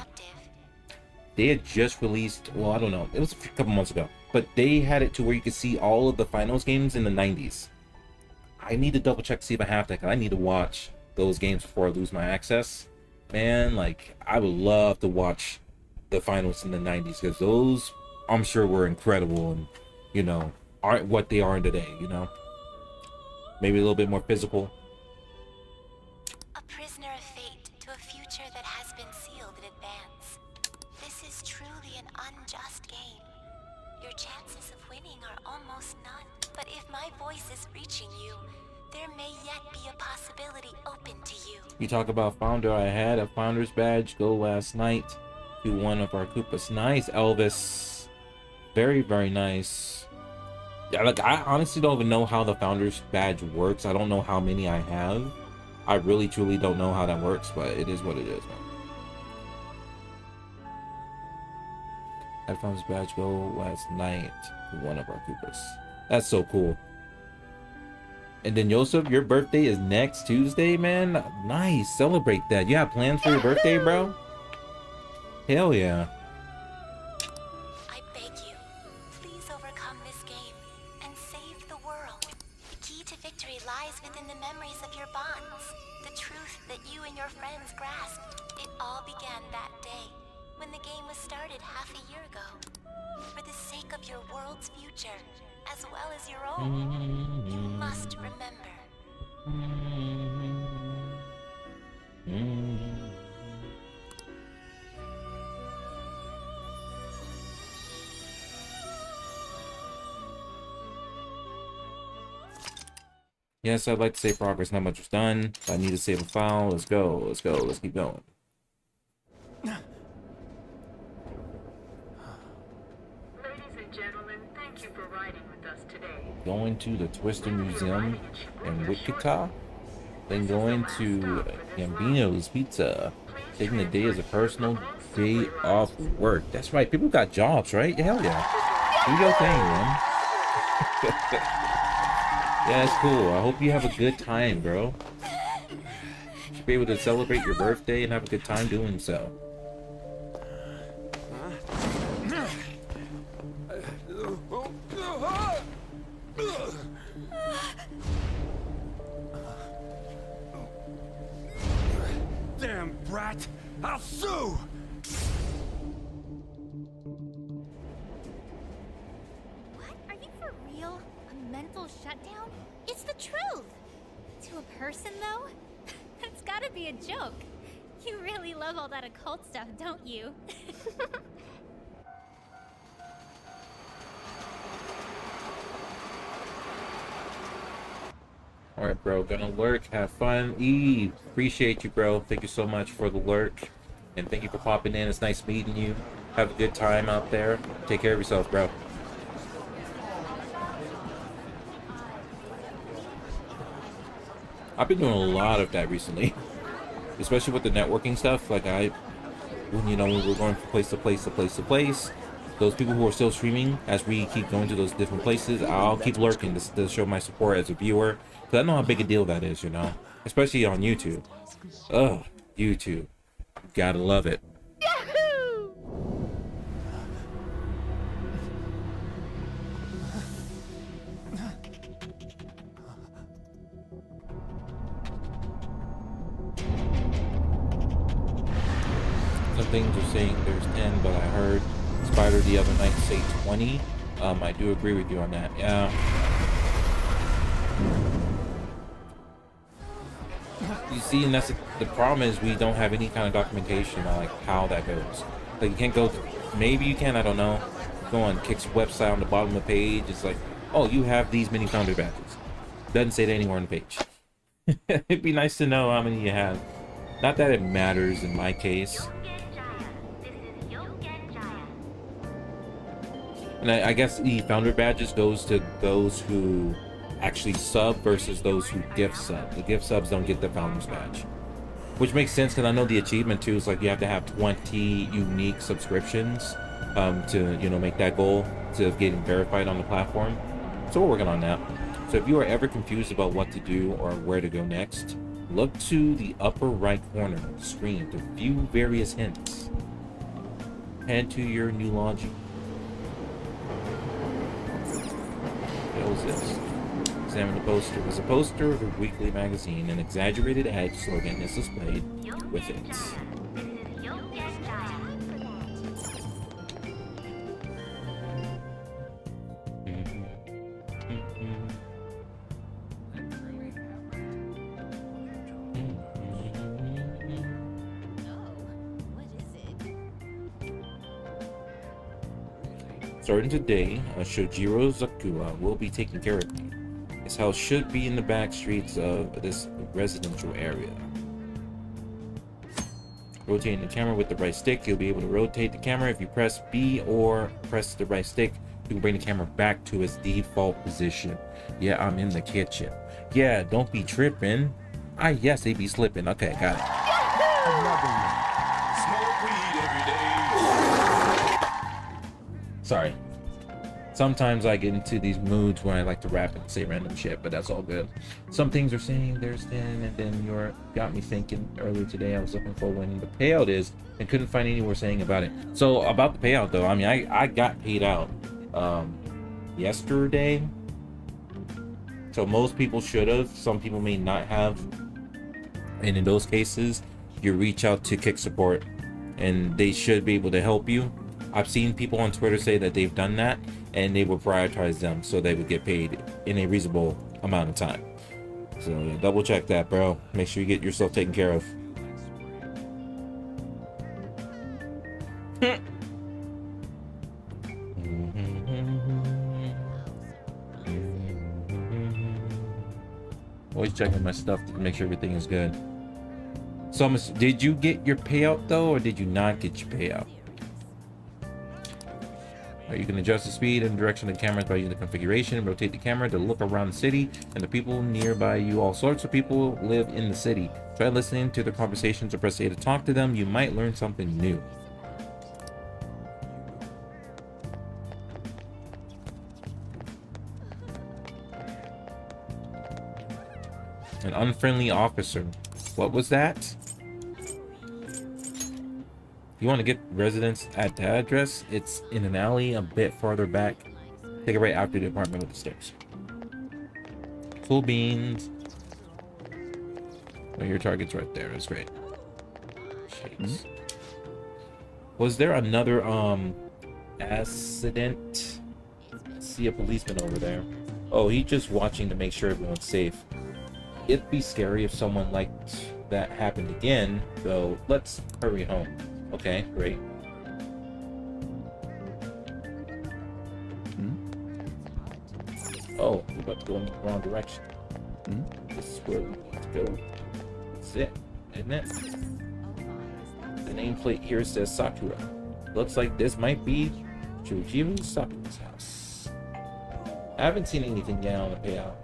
They had just released, well, I don't know, it was a couple months ago, but they had it to where you could see all of the finals games in the 90s. I need to double check to see if I have that, because I need to watch those games before I lose my access. Man, like, I would love to watch the finals in the 90s, because those, I'm sure, were incredible and, aren't what they are today, Maybe a little bit more physical. A prisoner of fate to a future that has been sealed in advance. This is truly an unjust game. Your chances of winning are almost none. But if my voice is reaching you, there may yet be a possibility open to you. You talk about Founder. I had a Founder's badge go last night to one of our Koopas. Nice, Elvis. Very, very nice. Yeah, like, I honestly don't even know how the Founder's badge works. I don't know how many I have. I really, truly don't know how that works, but it is what it is, man. I found this badge go last night to one of our Koopas. That's so cool. And then, Joseph, your birthday is next Tuesday, man. Nice. Celebrate that. You have plans for your birthday, bro? Hell yeah. I beg you, please overcome this game and save the world. The key to victory lies within the memories of your bonds. The truth that you and your friends grasped. It all began that day. when the game was started half a year ago. For the sake of your world's future, as well as your own, you must remember. Yes, I'd like to say progress. Not much was done. I need to save a file. Let's go. Let's go. Let's keep going. Ladies and gentlemen, thank you for riding with us today. Going to the Twister Museum in Wichita. Then going to Gambino's Pizza. Taking the day as a personal day off work. That's right. People got jobs, right? Hell yeah. Do your thing, man. Yeah, it's cool. I hope you have a good time, bro. You should be able to celebrate your birthday and have a good time doing so. Damn brat! I'll sue! What? Are you for real? A mental shutdown? It's the truth! To a person, though? That's gotta be a joke. You really love all that occult stuff, don't you? Alright, bro. Gonna lurk. Have fun. Eve, appreciate you, bro. Thank you so much for the lurk. And thank you for popping in. It's nice meeting you. Have a good time out there. Take care of yourself, bro. I've been doing a lot of that recently. Especially with the networking stuff. Like when we're going from place to place to place to place. Those people who are still streaming, as we keep going to those different places, I'll keep lurking to show my support as a viewer. Because I know how big a deal that is, you know? Especially on YouTube. Ugh, YouTube. Gotta love it. Yahoo! Some things are saying there's 10, but I heard Spider the other night say 20. I do agree with you on that. Yeah. You see, and that's the problem is we don't have any kind of documentation on like how that goes. Like you can't go. Maybe you can. I don't know. Go on Kick's website on the bottom of the page. It's like, oh, you have these many founder badges. Doesn't say that anywhere on the page. It'd be nice to know how many you have. Not that it matters in my case. And I guess the founder badges goes to those who actually sub versus those who gift sub. The gift subs don't get the founders badge, which makes sense because I know the achievement too is like you have to have 20 unique subscriptions to make that goal to getting verified on the platform. So we're working on that. So if you are ever confused about what to do or where to go next, look to the upper right corner of the screen to view various hints. Head to your new lodging. What was this? Examine the poster. There's a poster of a weekly magazine. An exaggerated ad slogan is displayed with it. Starting today, Shojiro Zakua will be taking care of me. His house should be in the back streets of this residential area. Rotating the camera with the right stick, you'll be able to rotate the camera. If you press B or press the right stick, you can bring the camera back to its default position. Yeah, I'm in the kitchen. Yeah, don't be tripping. Yes, they be slipping. Okay, got it. Sorry. Sometimes I get into these moods where I like to rap and say random shit, but that's all good. Some things are saying there's 10, and then you got me thinking earlier today. I was looking for when the payout is and couldn't find anywhere saying about it. So about the payout though, I mean, I got paid out yesterday. So most people should have. Some people may not have. And in those cases, you reach out to Kick support and they should be able to help you. I've seen people on Twitter say that they've done that, and they will prioritize them so they would get paid in a reasonable amount of time. So yeah, double check that, bro. Make sure you get yourself taken care of. Always checking my stuff to make sure everything is good. So, did you get your payout though, or did you not get your payout? You can adjust the speed and direction of the cameras by using the configuration. Rotate the camera to look around the city and the people nearby you. All sorts of people live in the city. Try listening to their conversations or press A to talk to them. You might learn something new. An unfriendly officer. What was that? You want to get residents at the address? It's in an alley a bit farther back. Take it right after the apartment with the stairs. Cool beans. Oh, your target's right there. That's great. Shakes. Was there another accident? See a policeman over there. Oh, he's just watching to make sure everyone's safe. It'd be scary if someone like that happened again, though. Let's hurry home. Okay, great. Oh, we're about to go in the wrong direction. This is where we need to go. That's it, isn't it? The nameplate here says Sakura. Looks like this might be Chojiru Sakura's house. I haven't seen anything yet on the payout.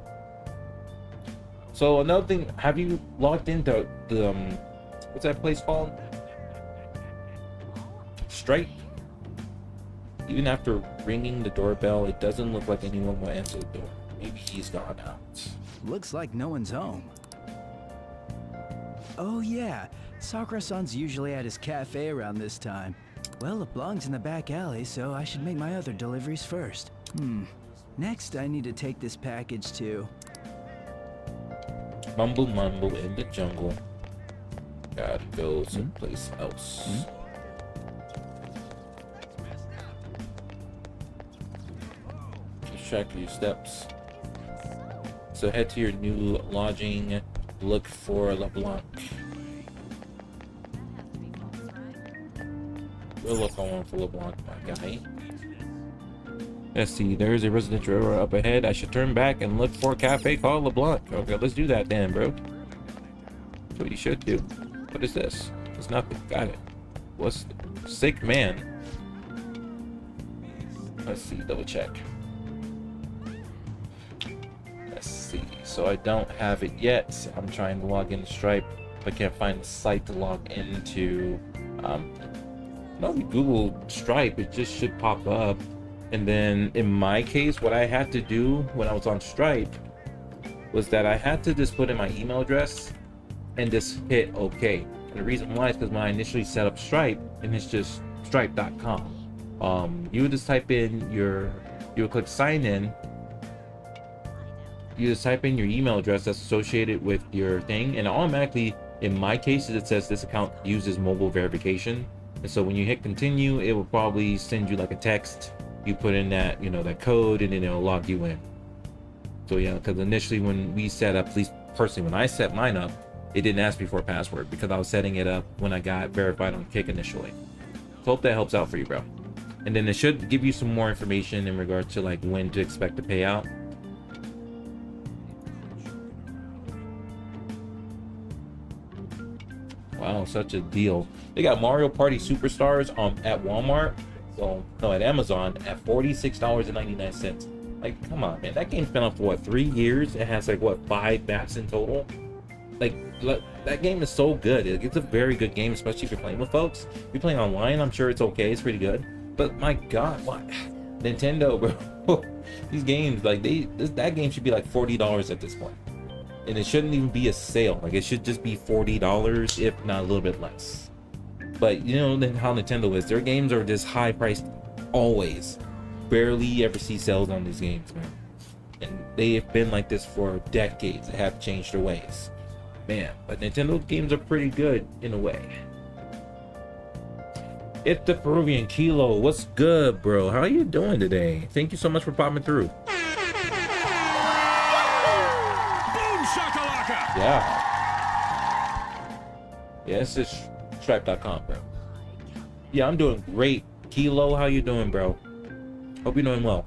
So another thing, have you logged into the what's that place called? Stripe. Even after ringing the doorbell, it doesn't look like anyone will answer the door. Maybe he's gone out. Looks like no one's home. Oh yeah, Sakura-san's usually at his cafe around this time. Well, LeBlanc's in the back alley, so I should make my other deliveries first. Next, I need to take this package to... Mumble mumble in the jungle. Gotta go someplace else. Keep track of your steps. So head to your new lodging. Look for LeBlanc. We'll look on one for LeBlanc, my guy. Let's see, there's a residential area up ahead. I should turn back and look for a cafe called LeBlanc. Okay, let's do that then, bro. That's what you should do. What is this? It's nothing. Got it. What's the... Sick man? Let's see, double check. Let's see. So I don't have it yet. I'm trying to log into Stripe, but can't find the site to log into. No, we Google Stripe, it just should pop up. And then in my case, what I had to do when I was on Stripe was that I had to just put in my email address and just hit OK. And the reason why is because when I initially set up Stripe, and it's just stripe.com, you would just type in you would click sign in. You just type in your email address that's associated with your thing, and automatically, in my case, it says this account uses mobile verification. And so when you hit continue, it will probably send you like a text. You put in that, that code, and then it'll log you in. So yeah, because initially when we set up, at least personally, when I set mine up, it didn't ask me for a password because I was setting it up when I got verified on Kick initially. So hope that helps out for you, bro. And then it should give you some more information in regard to like when to expect the payout. Wow, such a deal. They got Mario Party Superstars at Walmart. Well, no, at Amazon at $46.99. Like, come on, man. That game's been out for what, 3 years? It has like what, 5 maps in total? Like, that game is so good. It's a very good game, especially if you're playing with folks. If you're playing online, I'm sure it's okay. It's pretty good. But my God, what? Nintendo, bro. These games, like that game should be like $40 at this point. And it shouldn't even be a sale. Like, it should just be $40, if not a little bit less. But you know how Nintendo is. Their games are just high priced always. Barely ever see sales on these games, man. And they have been like this for decades. They have changed their ways. Man, but Nintendo games are pretty good in a way. It's the Peruvian Kilo. What's good, bro? How are you doing today? Thank you so much for popping through. Boom shakalaka! Yeah. Yeah, it's just stripe.com, bro. Yeah, I'm doing great. Kilo, how you doing, bro? Hope you're doing well.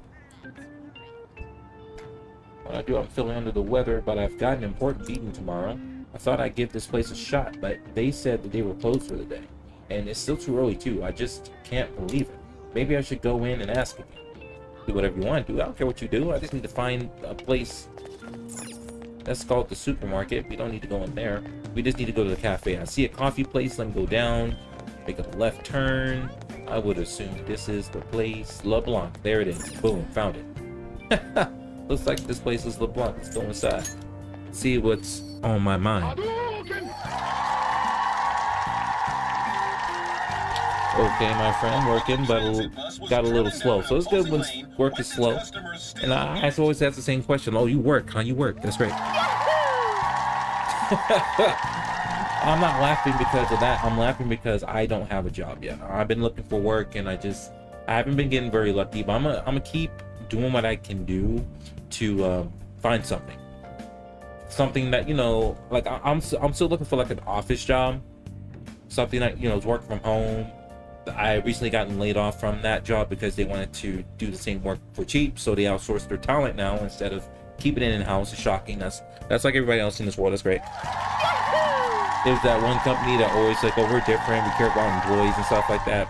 What I do, I'm feeling under the weather, but I've got an important meeting tomorrow. I thought I'd give this place a shot, but they said that they were closed for the day. And it's still too early, too. I just can't believe it. Maybe I should go in and ask again. Do whatever you want to do. I don't care what you do. I just need to find a place that's called the supermarket. We don't need to go in there. We just need to go to the cafe. I see a coffee place. Let me go down. Make a left turn. I would assume this is the place. LeBlanc. There it is. Boom. Found it. Looks like this place is LeBlanc. Let's go inside. See what's on my mind. Okay, my friend, working, but got a little slow. So it's good when work is slow. And I always ask the same question. Oh, you work, huh? You work. That's great. I'm not laughing because of that. I'm laughing because I don't have a job yet. I've been looking for work, and I haven't been getting very lucky. But I'm gonna keep doing what I can do to find something. Something that, you know, like I'm still looking for like an office job. Something that, you know, is working from home. I recently gotten laid off from that job because they wanted to do the same work for cheap, so they outsourced their talent now instead of keeping it in-house. It's shocking. That's like everybody else in this world. That's great. There's that one company that always like, oh, we're different, we care about employees and stuff like that.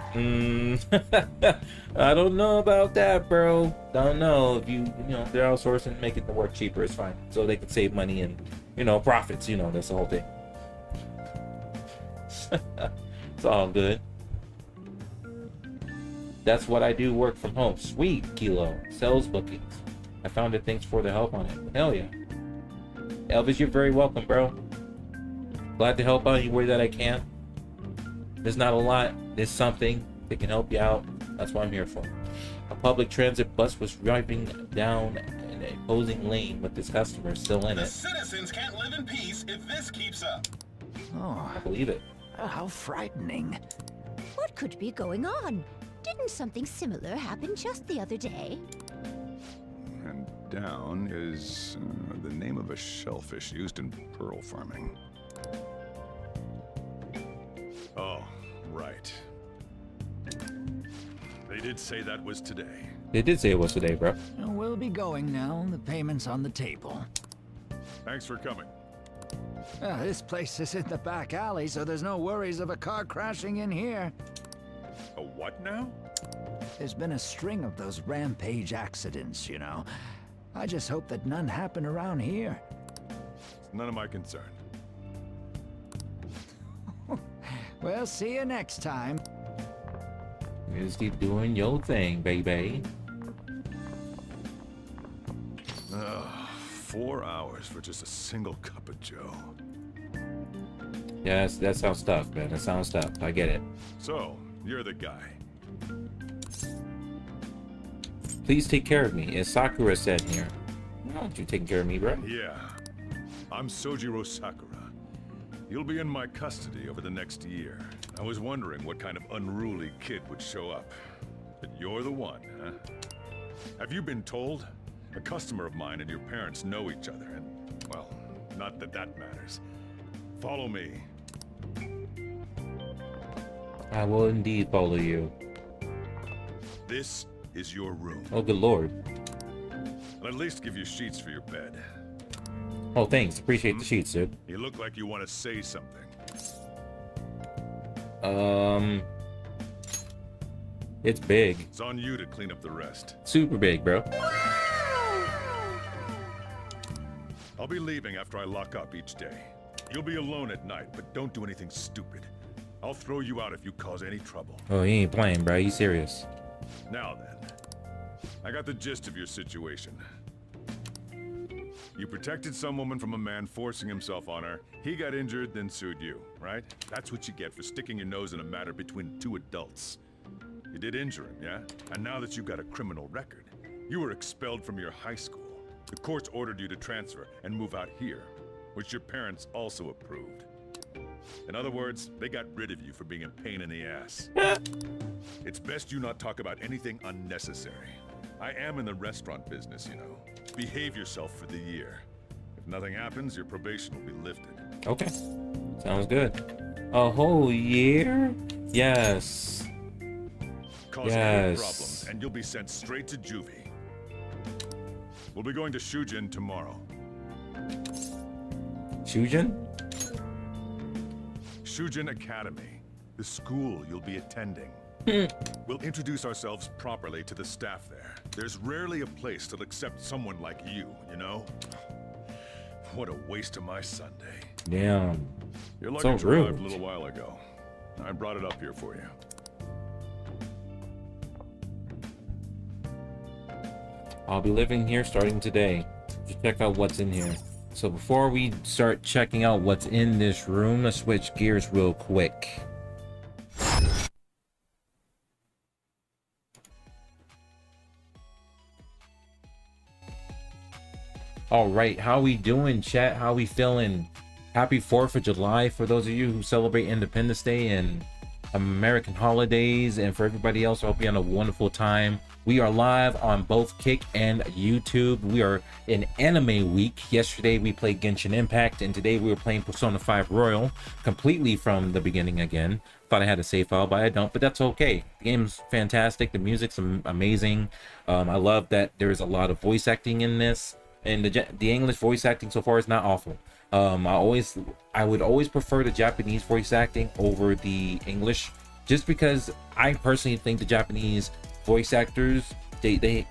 I don't know about that, bro. Don't know. If you know, they're outsourcing, making the work cheaper, it's fine, so they can save money and, you know, profits. You know, that's the whole thing. It's all good. That's what I do, work from home. Sweet, Kilo. Sales bookings. I found it. Thanks for the help on it. Hell yeah. Elvis, you're very welcome, bro. Glad to help out any way that I can. There's not a lot. There's something that can help you out. That's what I'm here for. A public transit bus was driving down an opposing lane with this customer still in it. Citizens can't live in peace if this keeps up. Oh, I believe it. How frightening. What could be going on? Didn't something similar happen just the other day? And down is the name of a shellfish used in pearl farming. Oh, right. They did say that was today. They did say it was today, bro. We'll be going now. The payment's on the table. Thanks for coming. This place is in the back alley, so there's no worries of a car crashing in here. A what now? There's been a string of those rampage accidents, you know. I just hope that none happen around here. It's none of my concern. We'll see you next time. You just keep doing your thing, baby. 4 hours for just a single cup of joe. Yeah, that sounds tough, man. That sounds tough. I get it. So, you're the guy. Please take care of me, as Sakura said here. Why aren't you taking care of me, bro? Yeah. I'm Sojiro Sakura. You'll be in my custody over the next year. I was wondering what kind of unruly kid would show up. But you're the one, huh? Have you been told? A customer of mine and your parents know each other, and, well, not that that matters. Follow me. I will indeed follow you. This is your room. Oh, good lord. I'll at least give you sheets for your bed. Oh, thanks. Appreciate the sheets, dude. You look like you want to say something. It's big. It's on you to clean up the rest. Super big, bro. I'll be leaving after I lock up each day. You'll be alone at night, but don't do anything stupid. I'll throw you out if you cause any trouble. Oh, he ain't playing, bro. He's serious. Now then, I got the gist of your situation. You protected some woman from a man forcing himself on her. He got injured, then sued you, right? That's what you get for sticking your nose in a matter between two adults. You did injure him, yeah? And now that you've got a criminal record, you were expelled from your high school. The courts ordered you to transfer and move out here, which your parents also approved. In other words, they got rid of you for being a pain in the ass. It's best you not talk about anything unnecessary. I am in the restaurant business, you know. Behave yourself for the year. If nothing happens, your probation will be lifted. Okay. Sounds good. A whole year? Yes. Cause any problem, and you'll be sent straight to juvie. We'll be going to Shujin tomorrow. Shujin? Shujin Academy, the school you'll be attending. We'll introduce ourselves properly to the staff there. There's rarely a place that'll accept someone like you, you know? What a waste of my Sunday. Damn. Your So luggage arrived rude. a little while ago. I brought it up here for you. I'll be living here starting today. Just check out what's in here. So before we start checking out what's in this room, let's switch gears real quick. All right, how we doing, chat? How we feeling? Happy 4th of July for those of you who celebrate Independence Day and American holidays, and for everybody else, I hope you had a wonderful time. We are live on both Kick and YouTube. We are in anime week. Yesterday we played Genshin Impact, and today we were playing Persona 5 Royal completely from the beginning again. Thought I had a save file, but I don't, but that's okay. The game's fantastic. The music's amazing. I love that there's a lot of voice acting in this, and the English voice acting so far is not awful. I would always prefer the Japanese voice acting over the English, just because I personally think the Japanese voice actors, I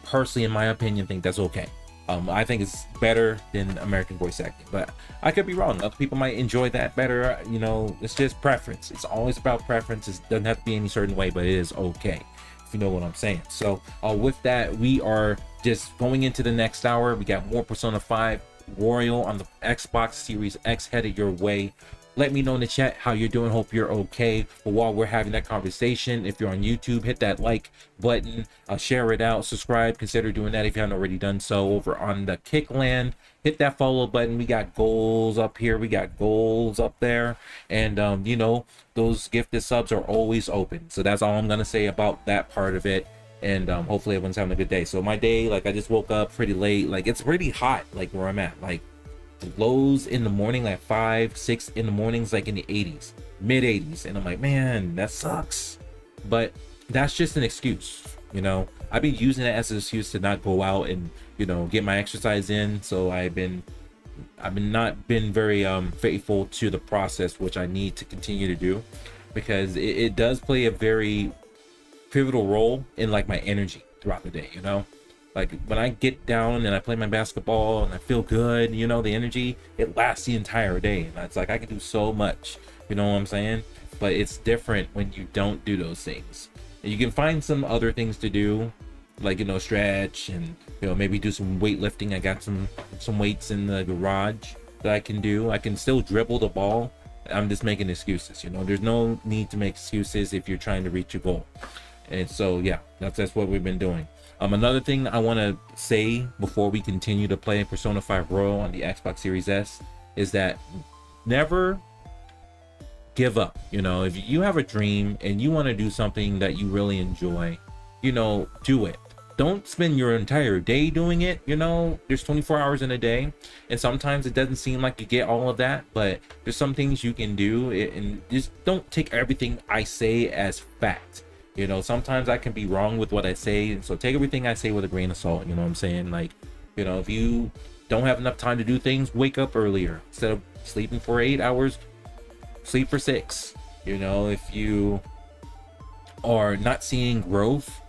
personally, in my opinion, think that's okay. I think it's better than American voice acting, but I could be wrong. Other people might enjoy that better. You know, it's just preference. It's always about preference. It doesn't have to be any certain way, but it is okay, if you know what I'm saying. So with that, we are just going into the next hour. We got more Persona 5 Royal on the Xbox Series X headed your way. Let me know in the chat how you're doing. Hope you're okay. But while we're having that conversation, if you're on YouTube, hit that like button, share it out, subscribe. Consider doing that if you haven't already done so. Over on the Kickland, hit that follow button. We got goals up here. We got goals up there. And, you know, those gifted subs are always open. So that's all I'm going to say about that part of it. And hopefully everyone's having a good day. So my day, like, I just woke up pretty late. Like, it's pretty hot, like, where I'm at. Like, lows in the morning, like 5, 6 in the mornings, like in the 80s, mid 80s. And I'm like, man, that sucks. But that's just an excuse, you know. I've been using it as an excuse to not go out and, you know, get my exercise in. So I've not been very faithful to the process, which I need to continue to do, because it does play a very pivotal role in like my energy throughout the day, you know. Like when I get down and I play my basketball and I feel good, you know, the energy, it lasts the entire day. And it's like I can do so much, you know what I'm saying? But it's different when you don't do those things. And you can find some other things to do, like, you know, stretch and, you know, maybe do some weightlifting. I got some weights in the garage that I can do. I can still dribble the ball. I'm just making excuses, you know. There's no need to make excuses if you're trying to reach your goal. And so, yeah, that's what we've been doing. Another thing I want to say before we continue to play Persona 5 Royal on the Xbox Series S is that never give up. You know, if you have a dream and you want to do something that you really enjoy, you know, do it. Don't spend your entire day doing it. You know, there's 24 hours in a day, and sometimes it doesn't seem like you get all of that, but there's some things you can do, and just don't take everything I say as fact. You know, sometimes I can be wrong with what I say, and so take everything I say with a grain of salt. You know what I'm saying? Like, you know, if you don't have enough time to do things, wake up earlier. Instead of sleeping for 8 hours, sleep for 6. You know, if you are not seeing growth,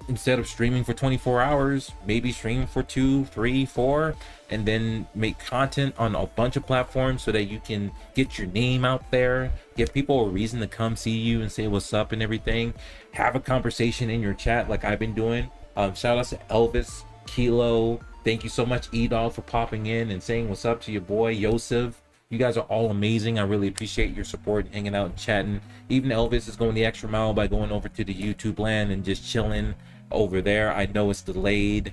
instead of streaming for 24 hours, maybe stream for 2, 3, 4, and then make content on a bunch of platforms so that you can get your name out there, give people a reason to come see you and say what's up and everything. Have a conversation in your chat like I've been doing. Shout out to Elvis, Kilo. Thank you so much, Edol, for popping in and saying what's up to your boy, Yosef. You guys are all amazing. I really appreciate your support and hanging out and chatting. Even Elvis is going the extra mile by going over to the YouTube land and just chilling over there. I know it's delayed,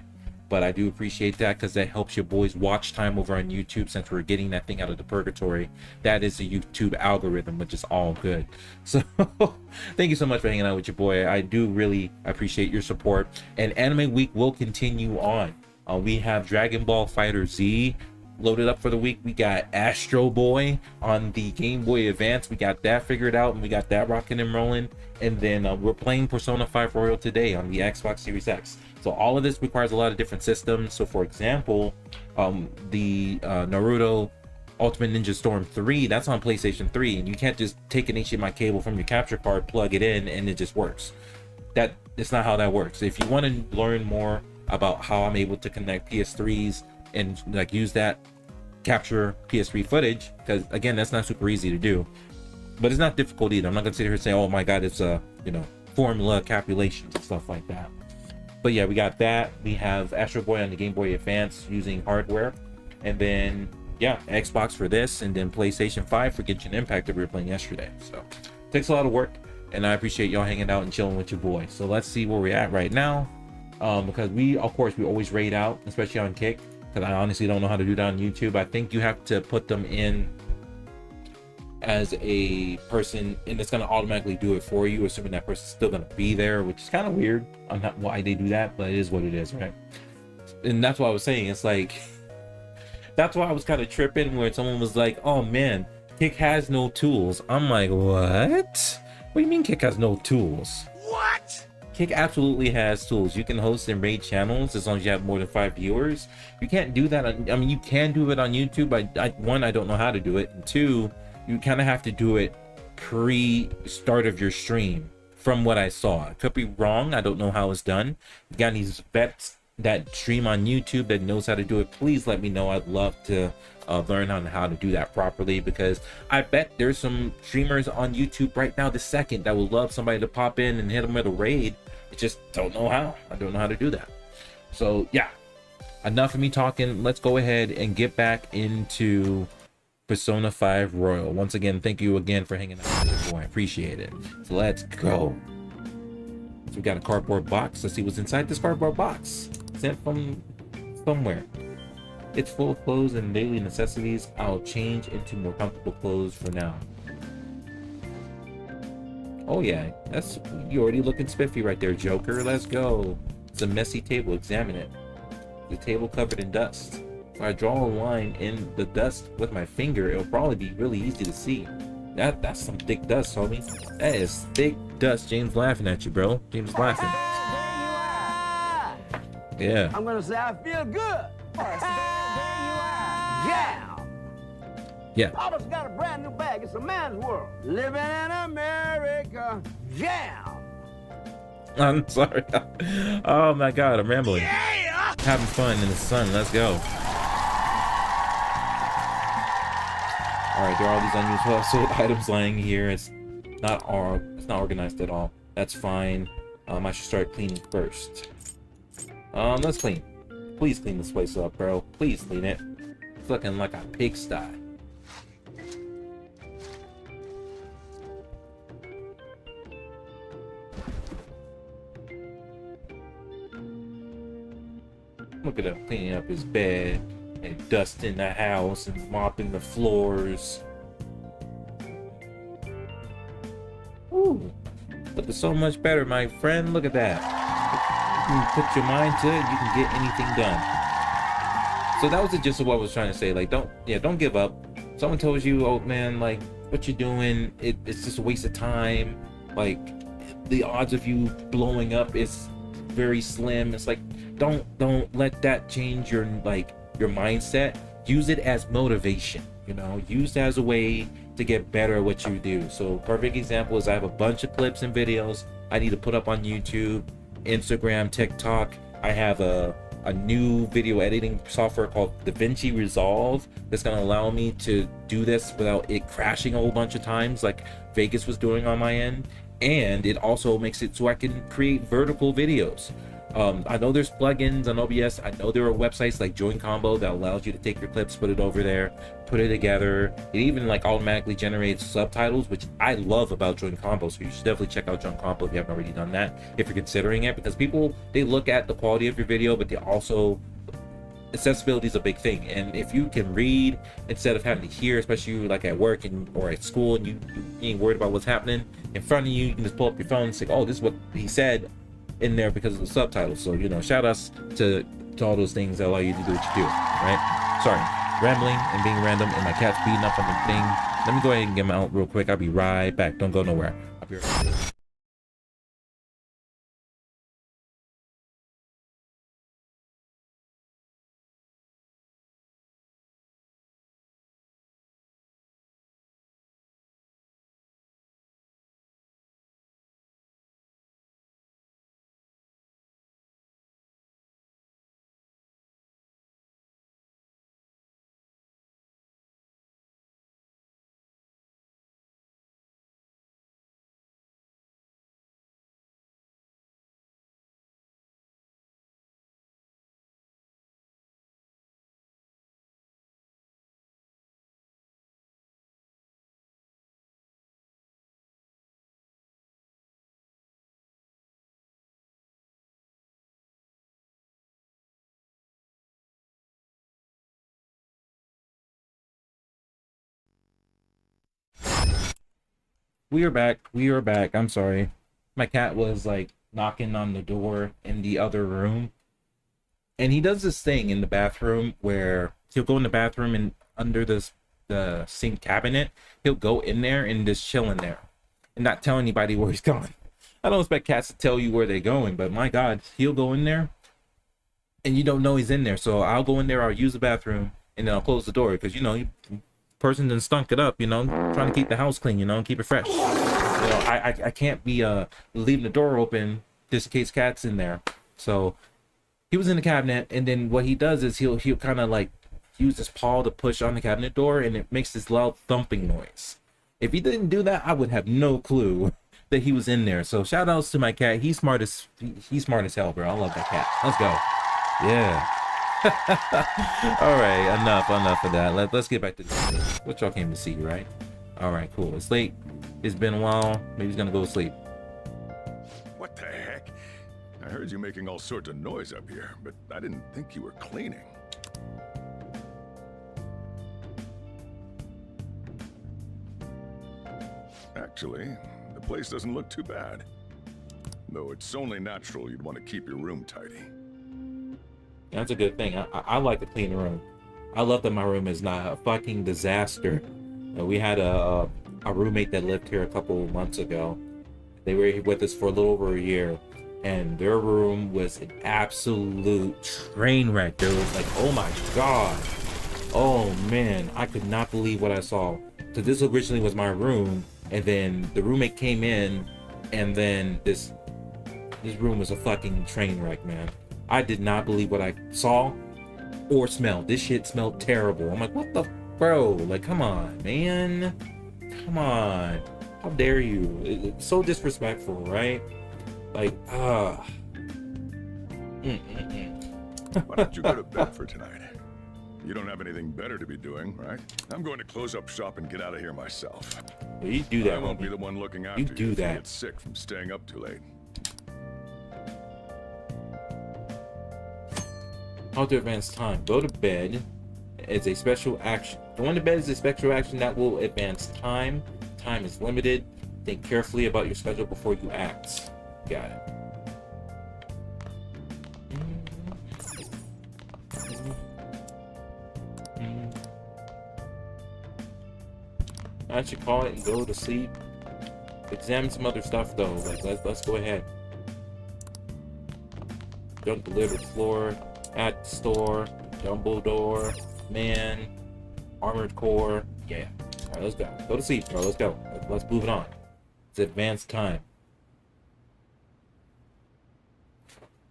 but I do appreciate that because that helps your boys watch time over on YouTube. Since we're getting that thing out of the purgatory, that is the YouTube algorithm, which is all good. So thank you so much for hanging out with your boy. I do really appreciate your support, and Anime Week will continue on. We have Dragon Ball Fighter Z loaded up for the week. We got Astro Boy on the Game Boy Advance. We got that figured out, and we got that rocking and rolling. And then we're playing Persona 5 Royal today on the Xbox Series X. So all of this requires a lot of different systems. So for example, the Naruto Ultimate Ninja Storm 3, that's on PlayStation 3, and you can't just take an HDMI cable from your capture card, plug it in, and it just works. It's not how that works. If you want to learn more about how I'm able to connect PS3s and like use that capture PS3 footage, because again, that's not super easy to do, but it's not difficult either. I'm not gonna sit here and say, oh my god, it's a formula calculations and stuff like that. But yeah, we got that. We have Astro Boy on the Game Boy Advance using hardware, and then yeah, Xbox for this, and then PlayStation 5 for Genshin Impact that we were playing yesterday. So it takes a lot of work, and I appreciate y'all hanging out and chilling with your boy. So let's see where we're at right now, because we always raid out, especially on Kick, because I honestly don't know how to do that on YouTube. I think you have to put them in as a person, and it's going to automatically do it for you, assuming that person's still going to be there, which is kind of weird. I'm not why they do that, but it is what it is, right? And that's what I was saying. It's like, that's why I was kind of tripping where someone was like, oh man, Kick has no tools. I'm like, what? What do you mean Kick has no tools? What? Kick absolutely has tools. You can host and raid channels as long as you have more than 5 viewers. You can't do that on, I mean, you can do it on YouTube, but one, I don't know how to do it, and two, you kind of have to do it pre-start of your stream, from what I saw. I could be wrong. I don't know how it's done. If you got any vets that stream on YouTube that knows how to do it, please let me know. I'd love to learn on how to do that properly, because I bet there's some streamers on YouTube right now this second that would love somebody to pop in and hit them with a raid. I just don't know how. I don't know how to do that. So yeah, enough of me talking. Let's go ahead and get back into Persona 5 Royal. Once again, thank you again for hanging out with me, boy. I appreciate it. So let's go. So we got a cardboard box. Let's see what's inside this cardboard box. Sent from somewhere. It's full of clothes and daily necessities. I'll change into more comfortable clothes for now. Oh yeah, that's, you already looking spiffy right there, Joker. Let's go. It's a messy table. Examine it. The table covered in dust. If I draw a line in the dust with my finger, it'll probably be really easy to see. That's some thick dust, homie. That is thick dust. James laughing at you, bro. James laughing. Yeah. I'm gonna say I feel good. Yeah. Yeah. Papa's got a brand new bag. It's a man's world. Living in America. Yeah. I'm sorry. Oh my god, I'm rambling. Yeah. Having fun in the sun. Let's go. Alright, there are all these unused household items lying here. It's not organized at all. That's fine. I should start cleaning first. Let's clean. Please clean this place up, bro. Please clean it. It's looking like a pigsty. Look at him cleaning up his bed and dusting the house and mopping the floors. Ooh, looking so much better, my friend. Look at that. You can put your mind to it, you can get anything done. So that was the gist of what I was trying to say. Like, don't give up. Someone tells you, oh man, like what you're doing, it's just a waste of time. Like the odds of you blowing up is very slim. It's like, don't let that change your mindset. Use it as motivation, use it as a way to get better at what you do. So perfect example is I have a bunch of clips and videos I need to put up on YouTube, Instagram, TikTok. I have a new video editing software called DaVinci Resolve that's going to allow me to do this without it crashing a whole bunch of times like Vegas was doing on my end. And it also makes it so I can create vertical videos. I know there's plugins on OBS. I know there are websites like Join Combo that allows you to take your clips, put it over there, put it together. It even like automatically generates subtitles, which I love about Join Combo. So you should definitely check out Join Combo if you haven't already done that, if you're considering it, because people, they look at the quality of your video, but they also, accessibility is a big thing. And if you can read instead of having to hear, especially like at work or at school, and you ain't worried about what's happening in front of you, you can just pull up your phone and say, oh, this is what he said in there because of the subtitles. So, you know, shout outs to all those things that allow you to do what you do, right? Sorry, rambling and being random, and my cat's beating up on the thing. Let me go ahead and get him out real quick. I'll be right back. Don't go nowhere. I'll be right back. We are back. We are back. I'm sorry. My cat was like knocking on the door in the other room. And he does this thing in the bathroom where he'll go in the bathroom and under the sink cabinet, he'll go in there and just chill in there and not tell anybody where he's going. I don't expect cats to tell you where they're going, but my God, he'll go in there and you don't know he's in there. So I'll go in there, I'll use the bathroom, and then I'll close the door because, you know, person done stunk it up, you know, trying to keep the house clean, you know, keep it fresh. You know, I can't be leaving the door open just in case cat's in there. So he was in the cabinet, and then what he does is he'll kind of like use his paw to push on the cabinet door, and it makes this loud thumping noise. If he didn't do that, I would have no clue that he was in there. So shout outs to my cat. He's smart as hell, bro. I love that cat. Let's go. Yeah. All right, enough of that. Let's get back to this. What y'all came to see, right? All right, cool. It's late. It's been a while. Maybe he's gonna go to sleep. What the heck? I heard you making all sorts of noise up here, but I didn't think you were cleaning. Actually, the place doesn't look too bad. Though it's only natural you'd want to keep your room tidy. That's a good thing. I like to clean the room. I love that my room is not a fucking disaster. We had a roommate that lived here a couple months ago. They were here with us for a little over a year, and their room was an absolute train wreck. There was like, oh my God. Oh man, I could not believe what I saw. So this originally was my room, and then the roommate came in, and then this room was a fucking train wreck, man. I did not believe what I saw or smelled. This shit smelled terrible. I'm like, what the, bro? Like, come on, man. Come on. How dare you? It's so disrespectful, right? Like, Why don't you go to bed for tonight? You don't have anything better to be doing, right? I'm going to close up shop and get out of here myself. Well, you do that. I won't be the one looking after you. Do that. If you get sick from staying up too late. How to advance time. Go to bed as a special action. Going to bed is a special action that will advance time. Time is limited. Think carefully about your schedule before you act. Got it. I should call it and go to sleep. Examine some other stuff though. Like let's go ahead. Junk delivered floor. At the store, Dumbledore, man, Armored Core, yeah. All right, let's go. Go to sleep, bro. Let's go. Let's move it on. It's advanced time.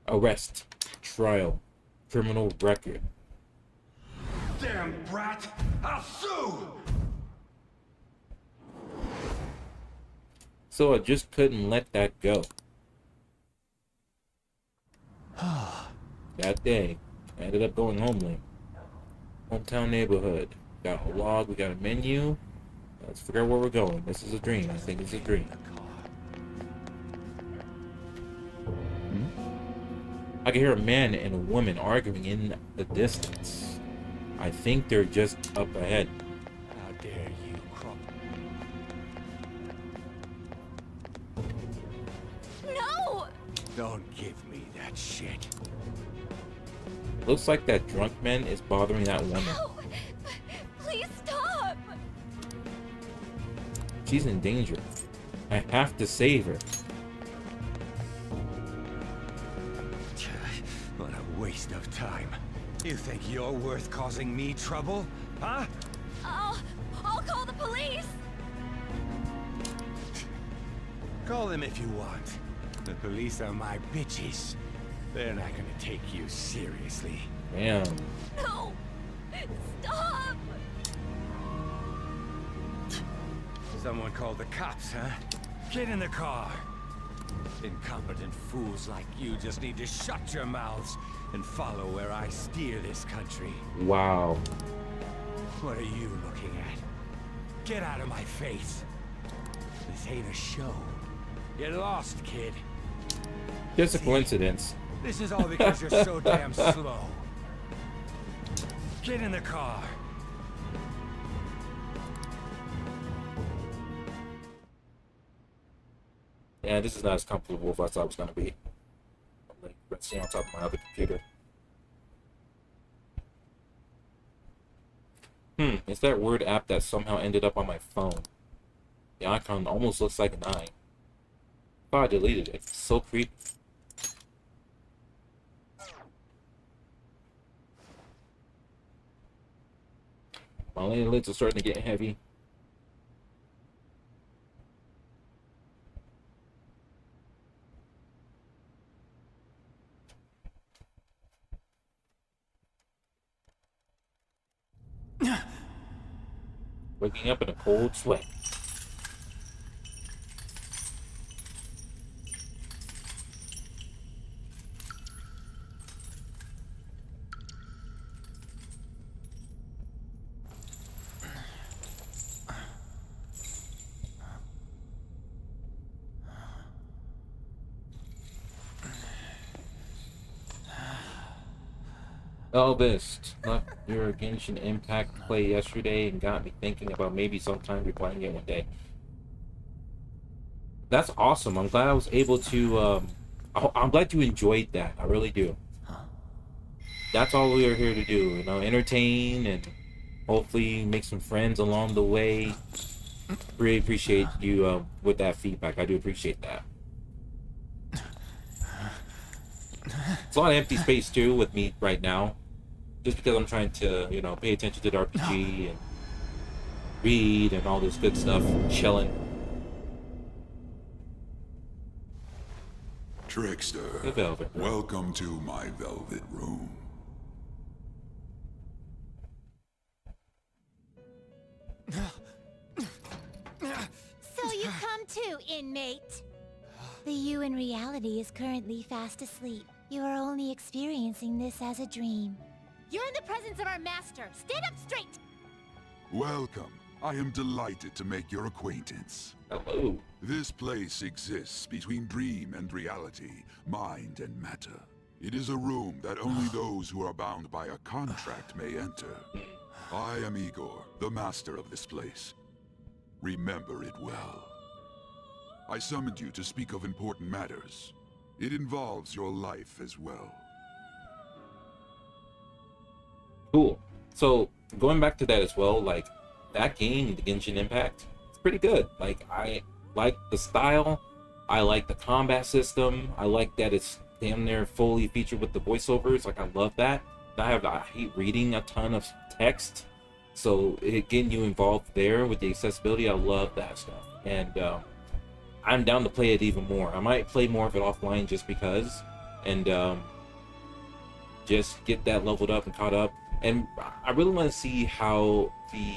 Arrest, trial, criminal record. Damn brat! I'll sue! So I just couldn't let that go. that day, I ended up going homely. Hometown neighborhood. Got a log, we got a menu. Let's figure out where we're going. This is a dream. I think it's a dream. I can hear a man and a woman arguing in the distance. I think they're just up ahead. How dare you, Crumb? No! Don't give me that shit. Looks like that drunk man is bothering that woman. No! Please stop! She's in danger. I have to save her. What a waste of time. You think you're worth causing me trouble? Huh? I'll call the police! Call them if you want. The police are my bitches. They're not gonna take you seriously. Damn. No! Stop! Someone called the cops, huh? Get in the car. Incompetent fools like you just need to shut your mouths and follow where I steer this country. Wow. What are you looking at? Get out of my face. This ain't a show. Get lost, kid. Just a coincidence. This is all because you're so damn slow. Get in the car. Yeah, this is not as comfortable as I thought it was going to be. Like, resting on top of my other computer. It's that word app that somehow ended up on my phone. The icon almost looks like an eye. Thought I deleted it. It's so creepy. My lids are starting to get heavy. Waking up in a cold sweat. Elvis, left your Genshin Impact play yesterday and got me thinking about maybe sometime replaying it one day. That's awesome. I'm glad I was able to, I'm glad you enjoyed that. I really do. That's all we are here to do, you know, entertain and hopefully make some friends along the way. Really appreciate you with that feedback. I do appreciate that. It's a lot of empty space too with me right now, just because I'm trying to, you know, pay attention to the RPG and read and all this good stuff, chilling. Trickster, The Velvet Room. welcome to my Velvet Room. So you come too, inmate. The you in reality is currently fast asleep. You are only experiencing this as a dream. You're in the presence of our master. Stand up straight! Welcome. I am delighted to make your acquaintance. Hello. This place exists between dream and reality, mind and matter. It is a room that only those who are bound by a contract may enter. I am Igor, the master of this place. Remember it well. I summoned you to speak of important matters. It involves your life as well. Cool. So going back to that as well, like that game, the Genshin Impact, it's pretty good. Like I like the style, I like the combat system, I like that it's damn near fully featured with the voiceovers. Like I love that. I hate reading a ton of text, so getting you involved there with the accessibility, I love that stuff. And I'm down to play it even more. I might play more of it offline just because, and just get that leveled up and caught up. And I really want to see how the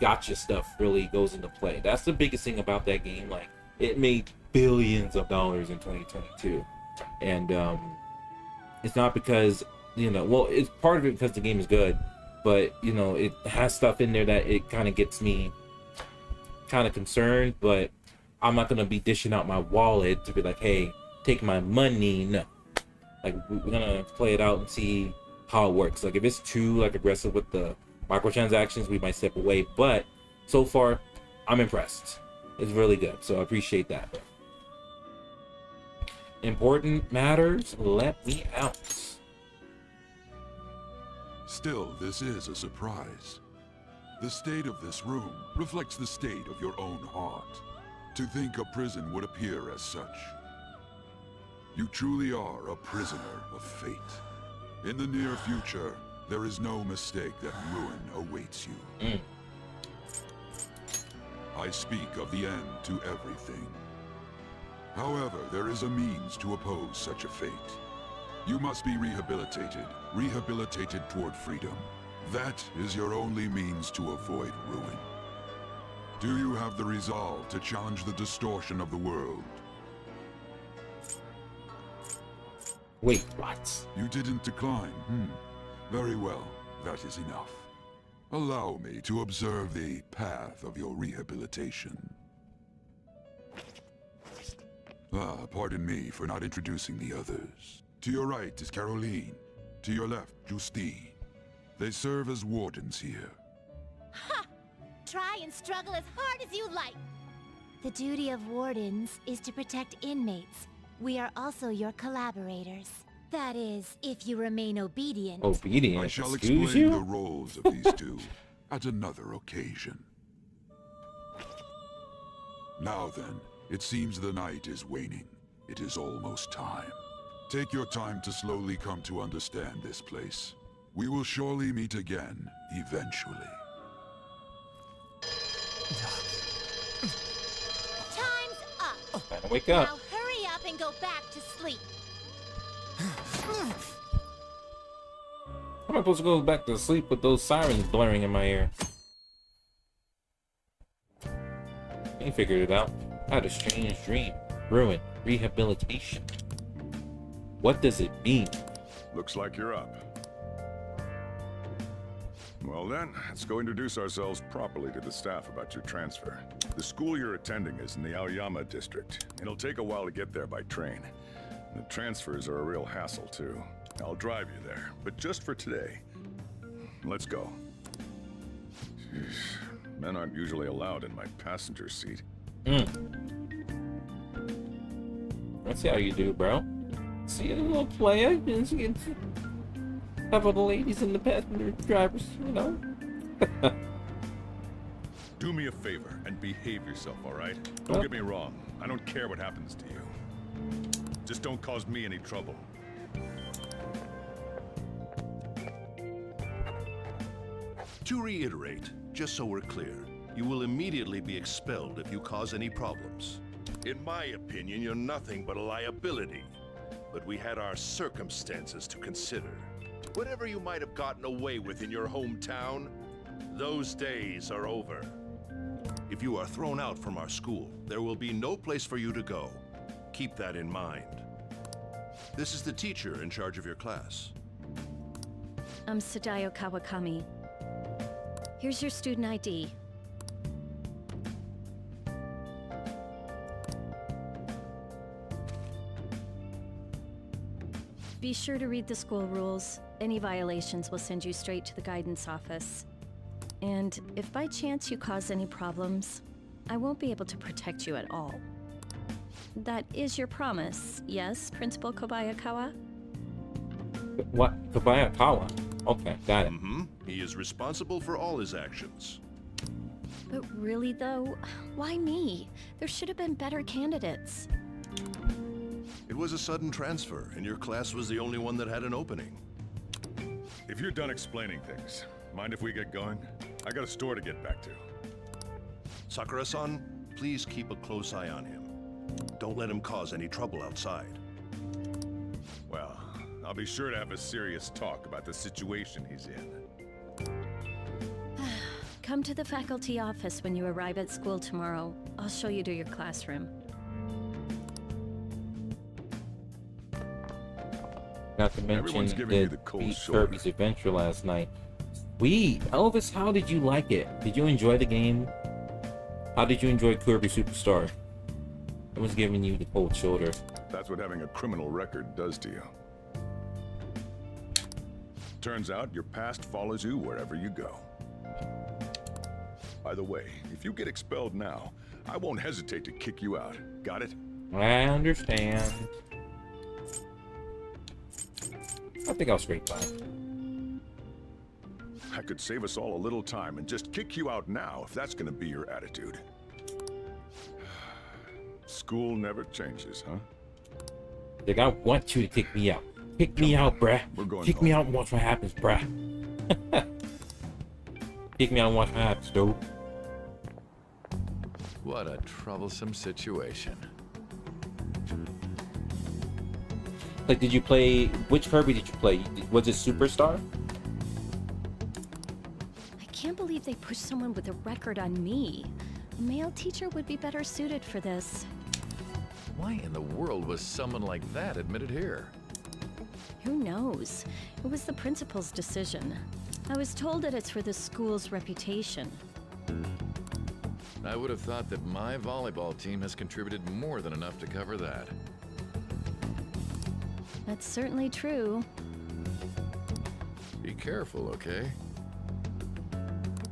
gacha stuff really goes into play. That's the biggest thing about that game. Like, it made billions of dollars in 2022, and it's not because, you know, well, it's part of it because the game is good, but, you know, it has stuff in there that it kind of gets me kind of concerned, but I'm not going to be dishing out my wallet to be like, hey, take my money. No. Like, we're going to play it out and see how it works. Like, if it's too, like, aggressive with the microtransactions, we might step away, but so far, I'm impressed. It's really good, so I appreciate that. Important matters, let me out. Still, this is a surprise. The state of this room reflects the state of your own heart. To think a prison would appear as such. You truly are a prisoner of fate. In the near future, there is no mistake that ruin awaits you. I speak of the end to everything. However, there is a means to oppose such a fate. You must be rehabilitated toward freedom. That is your only means to avoid ruin. Do you have the resolve to challenge the distortion of the world? Wait, what? You didn't decline, Very well, that is enough. Allow me to observe the path of your rehabilitation. Pardon me for not introducing the others. To your right is Caroline. To your left, Justine. They serve as wardens here. Ha! Try and struggle as hard as you like. The duty of wardens is to protect inmates. We are also your collaborators. That is, if you remain obedient. Obedient? I shall Excuse explain you? the roles of these two at another occasion. Now then, it seems the night is waning. It is almost time. Take your time to slowly come to understand this place. We will surely meet again, eventually. Time's up. Better wake up. Now hurry up and go back to sleep. How am I supposed to go back to sleep with those sirens blaring in my ear? I figured it out. I had a strange dream. Ruin. Rehabilitation. What does it mean? Looks like you're up. Well then, let's go introduce ourselves properly to the staff about your transfer. The school you're attending is in the Aoyama district. It'll take a while to get there by train. The transfers are a real hassle too. I'll drive you there, but just for today. Let's go. Jeez, men aren't usually allowed in my passenger seat. Let's see how you do, bro. See a little player. Have all the ladies in the passenger drivers, you know. Do me a favor and behave yourself, all right? Don't get me wrong. I don't care what happens to you. Just don't cause me any trouble. To reiterate, just so we're clear, you will immediately be expelled if you cause any problems. In my opinion, you're nothing but a liability. But we had our circumstances to consider. Whatever you might have gotten away with in your hometown, those days are over. If you are thrown out from our school, there will be no place for you to go. Keep that in mind. This is the teacher in charge of your class. I'm Sadayo Kawakami. Here's your student ID. Be sure to read the school rules. Any violations will send you straight to the guidance office. And if by chance you cause any problems, I won't be able to protect you at all. That is your promise, yes, Principal Kobayakawa? What? Kobayakawa? Okay, got it. He is responsible for all his actions. But really though, why me? There should have been better candidates. It was a sudden transfer, and your class was the only one that had an opening. If you're done explaining things, mind if we get going? I got a store to get back to. Sakura-san, please keep a close eye on him. Don't let him cause any trouble outside. Well, I'll be sure to have a serious talk about the situation he's in. Come to the faculty office when you arrive at school tomorrow. I'll show you to your classroom. Not to Everyone's mention giving you the the cold beat shoulder. Kirby's Adventure last night. Sweet. Elvis, how did you like it? Did you enjoy the game? How did you enjoy Kirby Superstar? I was giving you the cold shoulder. That's what having a criminal record does to you. Turns out your past follows you wherever you go. By the way, if you get expelled now, I won't hesitate to kick you out. Got it? I understand. I think I'll straight by. I could save us all a little time and just kick you out now if that's gonna be your attitude. School never changes, huh? Like, I want you to kick me out. Kick me out, bruh. Kick me out and watch what happens, bruh. Kick me out and watch what happens, dude. What a troublesome situation. Like, did you play... Which Kirby did you play? Was it Superstar? I can't believe they pushed someone with a record on me. A male teacher would be better suited for this. Why in the world was someone like that admitted here? Who knows? It was the principal's decision. I was told that it's for the school's reputation. I would have thought that my volleyball team has contributed more than enough to cover that. That's certainly true. Be careful, okay?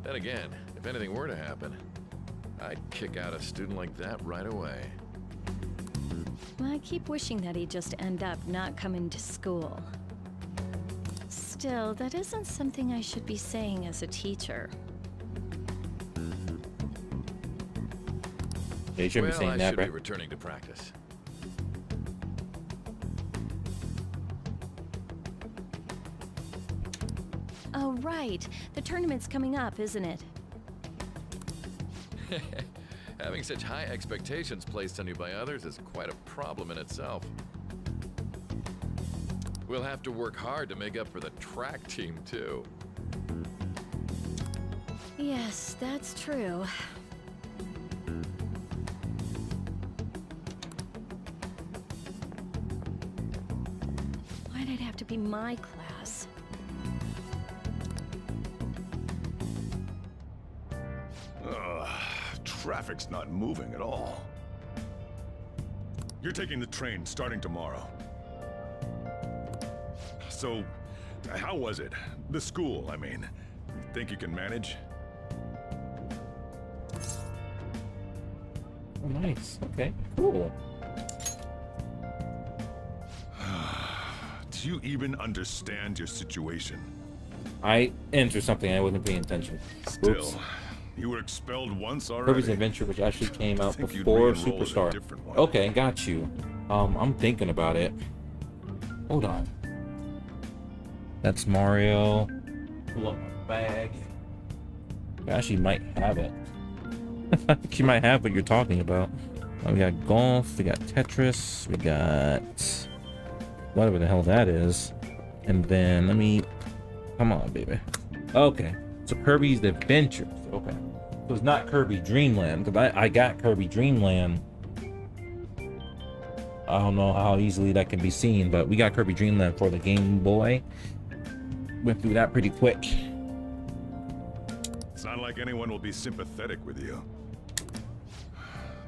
Then again, if anything were to happen, I'd kick out a student like that right away. I keep wishing that he'd just end up not coming to school. Still, that isn't something I should be saying as a teacher. Yeah, you shouldn't be saying I that, should right? be returning to practice. Oh, right. The tournament's coming up, isn't it? Having such high expectations placed on you by others is quite a problem in itself. We'll have to work hard to make up for the track team, too. Yes, that's true. Why'd it have to be my class? Ugh, traffic's not moving at all. You're taking the train starting tomorrow. So, how was it? The school, I mean. Think you can manage? Oh, nice. Okay, cool. Do you even understand your situation? I entered something I wasn't paying attention. Still, Oops. you were expelled once already. Kirby's Adventure, which actually came out think you'd before re-enroll in a Superstar. different one. Okay, got you. I'm thinking about it. Hold on. That's Mario. Pull up my bag. I actually might have it. I think you might have what you're talking about. We got golf, we got Tetris, we got whatever the hell that is. And then let me... Come on, baby. Okay. So Kirby's Adventure. Okay. So it's not Kirby Dreamland, because I got Kirby Dreamland. I don't know how easily that can be seen, but we got Kirby Dreamland for the Game Boy. Went through that pretty quick. It's not like anyone will be sympathetic with you.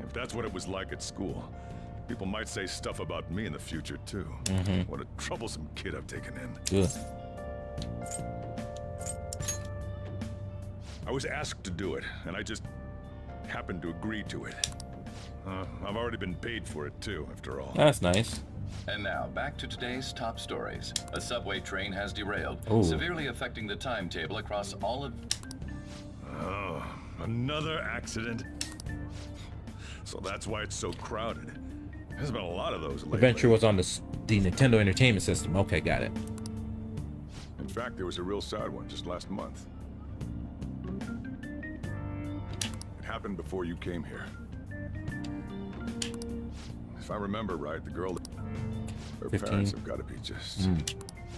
If that's what it was like at school, people might say stuff about me in the future, too. Mhm. What a troublesome kid I've taken in. Good. I was asked to do it, and I just happened to agree to it. I've already been paid for it, too, after all. That's nice. And now, back to today's top stories. A subway train has derailed, Ooh. severely affecting the timetable across all of... Oh, another accident? So that's why it's so crowded. There's been a lot of those lately. Adventure was on the Nintendo Entertainment System. Okay, got it. In fact, there was a real sad one just last month. It happened before you came here. If I remember right, the girl... Her 15. parents have got to be just...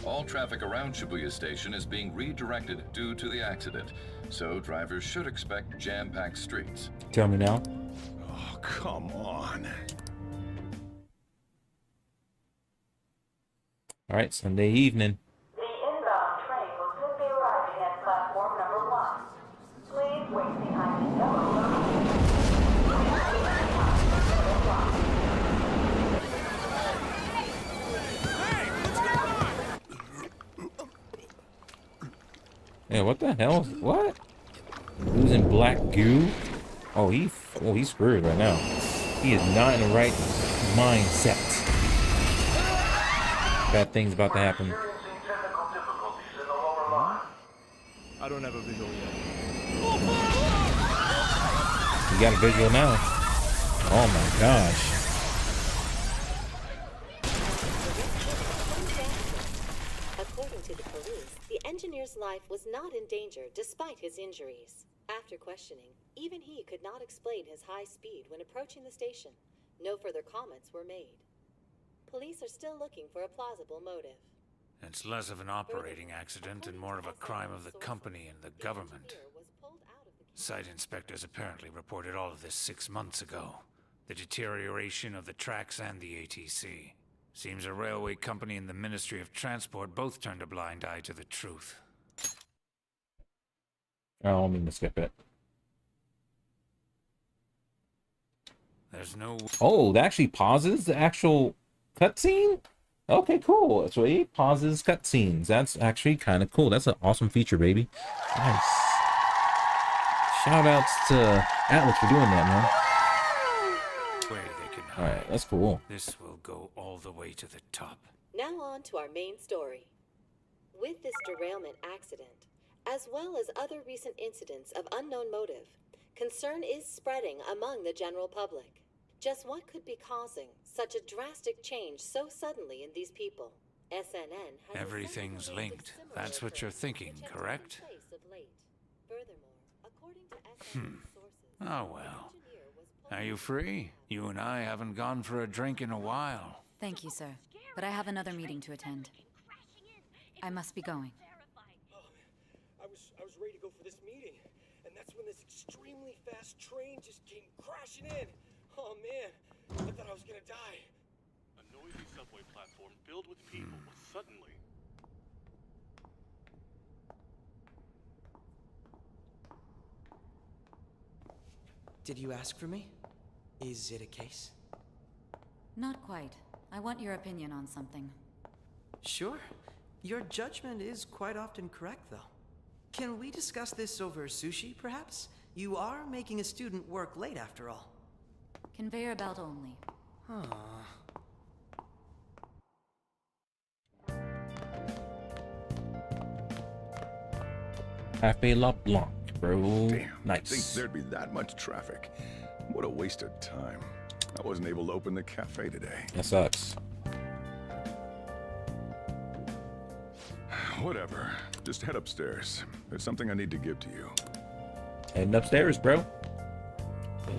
All traffic around Shibuya Station is being redirected due to the accident, so drivers should expect jam-packed streets. Tell me now. Oh, come on. All right, Sunday evening. The inbound train will soon be arriving at platform number 1. Please wait behind the yellow line. Yeah, what the hell? What? Losing black goo? Oh, he's screwed right now. He is not in the right mindset. Bad things about to happen. I don't have a visual yet. You got a visual now. Oh my gosh. According to the police, the engineer's life was not in danger despite his injuries. After questioning, even he could not explain his high speed when approaching the station. No further comments were made. Police are still looking for a plausible motive. It's less of an operating accident and more of a crime of the company and the government. Site inspectors apparently reported all of this 6 months ago. The deterioration of the tracks and the ATC. Seems a railway company and the Ministry of Transport both turned a blind eye to the truth. I don't mean to skip it. There's no... Oh, that actually pauses the actual cutscene? Okay, cool. So it pauses cutscenes. That's actually kind of cool. That's an awesome feature, baby. Nice. Shout outs to Atlas for doing that, man. Where they can hide. Alright, that's cool. This will go all the way to the top. Now on to our main story. With this derailment accident, as well as other recent incidents of unknown motive, concern is spreading among the general public. Just what could be causing such a drastic change so suddenly in these people? SNN has Everything's linked. That's what you're thinking, correct? Oh well. Are you free? You and I haven't gone for a drink in a while. Thank you, sir. But I have another meeting to attend. I must be going. I was ready to go for this meeting, and that's when this extremely fast train just came crashing in. Oh man, I thought I was gonna die. A noisy subway platform filled with people was suddenly... Did you ask for me? Is it a case? Not quite. I want your opinion on something. Sure. Your judgment is quite often correct, though. Can we discuss this over sushi, perhaps? You are making a student work late, after all. Conveyor belt only. Cafe La Blanc, bro. Damn, Nice. Think there'd be that much traffic. What a waste of time. I wasn't able to open the cafe today. That sucks. Whatever. Just head upstairs. There's something I need to give to you. Heading upstairs, bro.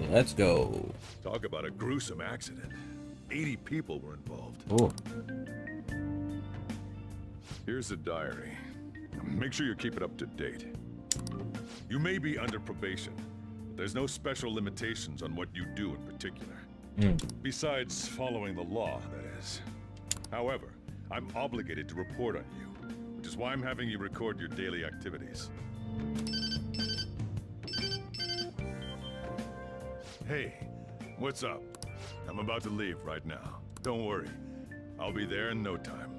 Let's go. Talk about a gruesome accident. 80 people were involved. Oh. Here's the diary. Make sure you keep it up to date. You may be under probation. There's no special limitations on what you do in particular. Besides following the law, that is. However, I'm obligated to report on you, which is why I'm having you record your daily activities. Hey, what's up? I'm about to leave right now. Don't worry. I'll be there in no time.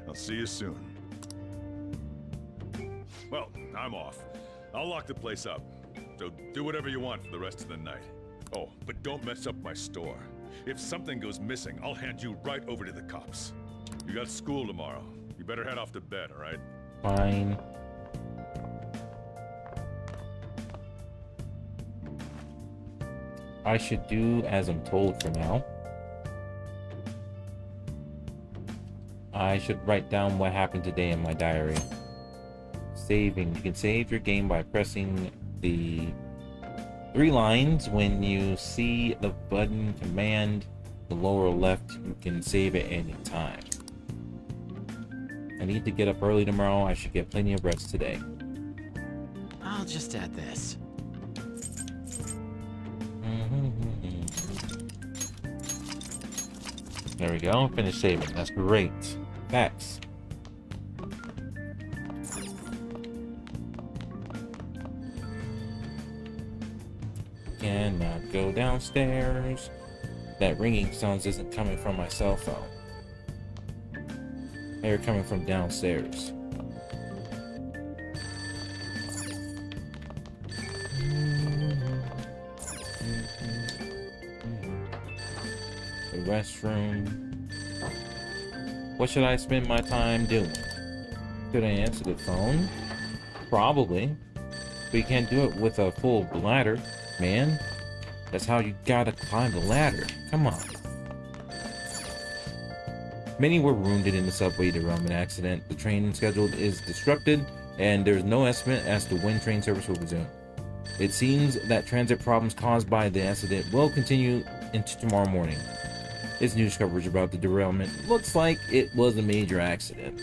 I'll see you soon. Well, I'm off. I'll lock the place up. So do whatever you want for the rest of the night. Oh, but don't mess up my store. If something goes missing, I'll hand you right over to the cops. You got school tomorrow. You better head off to bed, all right? Fine. I should do as I'm told for now. I should write down what happened today in my diary. Saving. You can save your game by pressing the 3 lines. When you see the button command the lower left, you can save at any time. I need to get up early tomorrow. I should get plenty of rest today. I'll just add this. There we go. Finish saving. That's great. Facts. Cannot go downstairs. That ringing sounds isn't coming from my cell phone. They're coming from downstairs. The restroom. What should I spend my time doing? Should I answer the phone? Probably. But you can't do it with a full bladder, man. That's how you gotta climb the ladder. Come on. Many were wounded in the subway derailment accident. The train schedule is disrupted, and there's no estimate as to when train service will resume. It seems that transit problems caused by the accident will continue into tomorrow morning. This news coverage about the derailment looks like it was a major accident.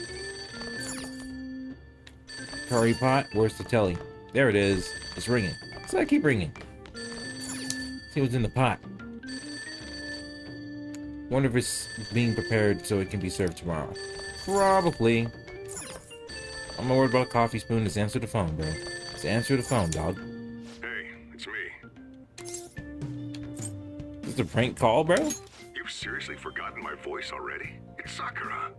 Curry pot, where's the telly? There it is. It's ringing. So I keep ringing. See what's in the pot. Wonder if it's being prepared so it can be served tomorrow. Probably. I'm not worried about a coffee spoon. Just answer the phone, bro. Just answer the phone, dog. Hey, it's me. This is a prank call, bro? You've seriously forgotten my voice already? It's Sakura.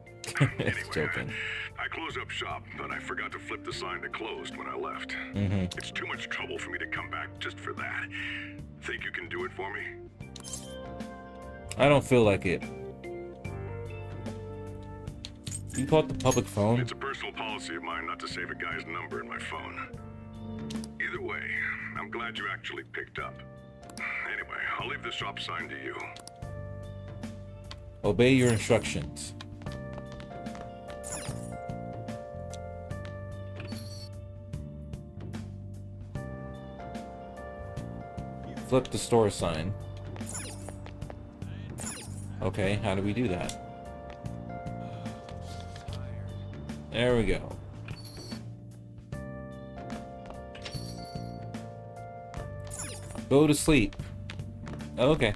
It's joking. I closed up shop, but I forgot to flip the sign to closed when I left. It's too much trouble for me to come back just for that. Think you can do it for me? I don't feel like it. You call it the public phone? It's a personal policy of mine not to save a guy's number in my phone. Either way, I'm glad you actually picked up. Anyway, I'll leave the shop sign to you. Obey your instructions. Flip the store sign. Okay, how do we do that? There we go. Go to sleep. Okay.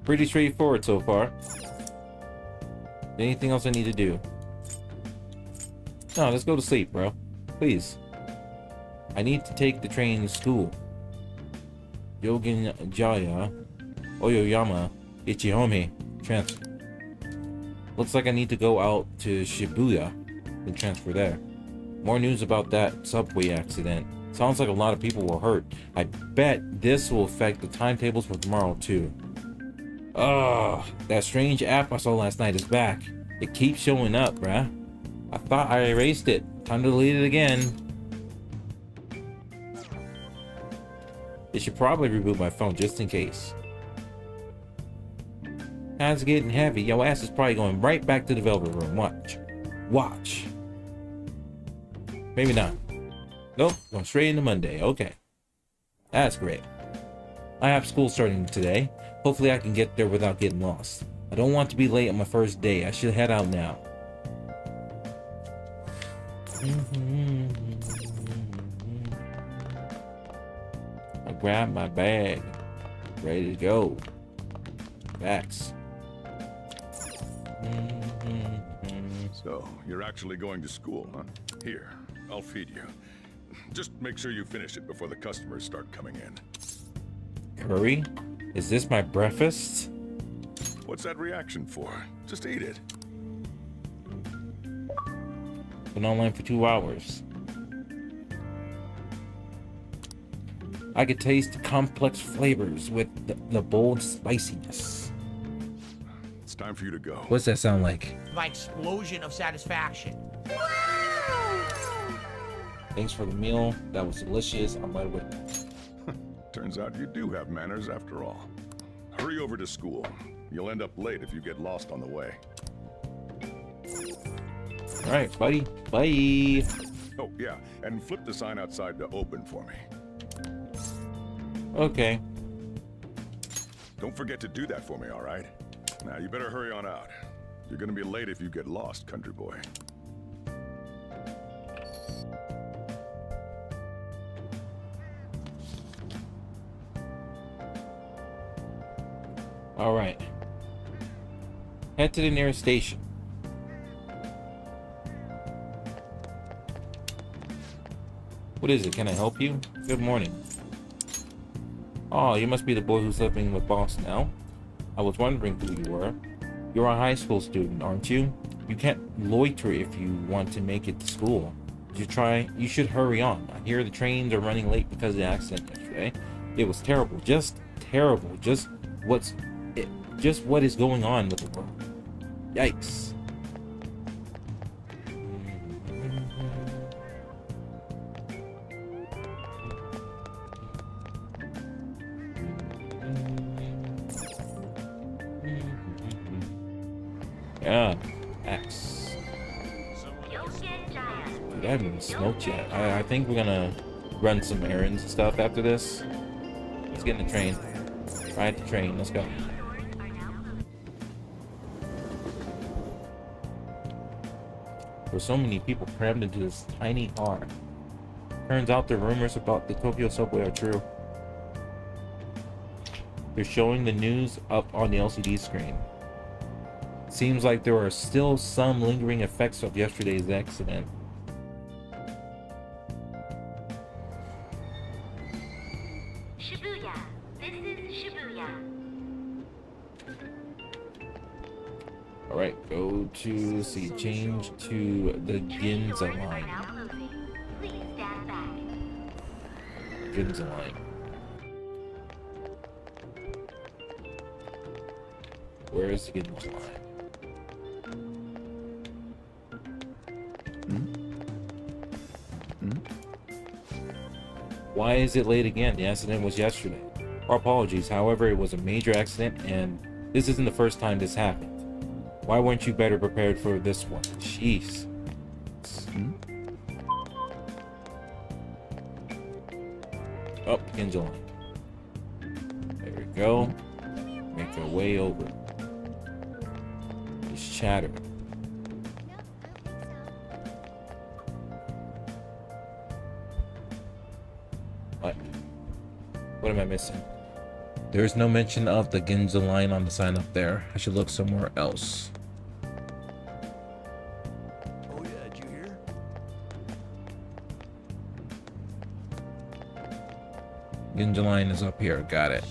Pretty straightforward so far. Anything else I need to do? No, let's go to sleep, bro. Please. I need to take the train to school. Yogen Jaya, Oyoyama, Ichihome, transfer. Looks like I need to go out to Shibuya and transfer there. More news about that subway accident. Sounds like a lot of people were hurt. I bet this will affect the timetables for tomorrow too. Ugh, that strange app I saw last night is back. It keeps showing up, bruh. I thought I erased it. Time to delete it again. They should probably reboot my phone just in case. Time's getting heavy. Your ass is probably going right back to the developer room. Watch. Watch. Maybe not. Nope, going straight into Monday. Okay. That's great. I have school starting today. Hopefully I can get there without getting lost. I don't want to be late on my first day. I should head out now. I grabbed my bag. Ready to go. Facts. So, you're actually going to school, huh? Here, I'll feed you. Just make sure you finish it before the customers start coming in. Curry? Is this my breakfast? What's that reaction for? Just eat it. Been online for 2 hours. I could taste the complex flavors with the bold spiciness. It's time for you to go. What's that sound like? My explosion of satisfaction. Thanks for the meal. That was delicious. I'm right away. Turns out you do have manners after all. Hurry over to school. You'll end up late if you get lost on the way. All right, buddy. Bye. Oh, yeah, and flip the sign outside to open for me. Okay. Don't forget to do that for me, all right? Now, you better hurry on out. You're gonna be late if you get lost, country boy. All right. Head to the nearest station. What is it? Can I help you? Good morning. Oh, you must be the boy who's living with Boss now. I was wondering who you were. You're a high school student, aren't you? You can't loiter if you want to make it to school. You should hurry on. I hear the trains are running late because of the accident yesterday. It was terrible. Just terrible. Just what is going on with the world. Yikes. Yeah, X. Dude, I haven't even smoked yet. I think we're gonna run some errands and stuff after this. Let's get in the train. Ride the train. Let's go. There's so many people crammed into this tiny car. Turns out the rumors about the Tokyo subway are true. They're showing the news up on the LCD screen. Seems like there are still some lingering effects of yesterday's accident. Shibuya. This is Shibuya. Alright, go to, see, change to the Ginza line. Please stand back. Ginza line. Where is the Ginza line? Why is it late again? The accident was yesterday. Our apologies, however, it was a major accident and this isn't the first time this happened. Why weren't you better prepared for this one? Jeez. Oh, Ginza line. There we go. Make our way over. It's chatter. What am I missing? There's no mention of the Ginza line on the sign up there. I should look somewhere else. Oh yeah, did you hear? Ginza line is up here. Got it.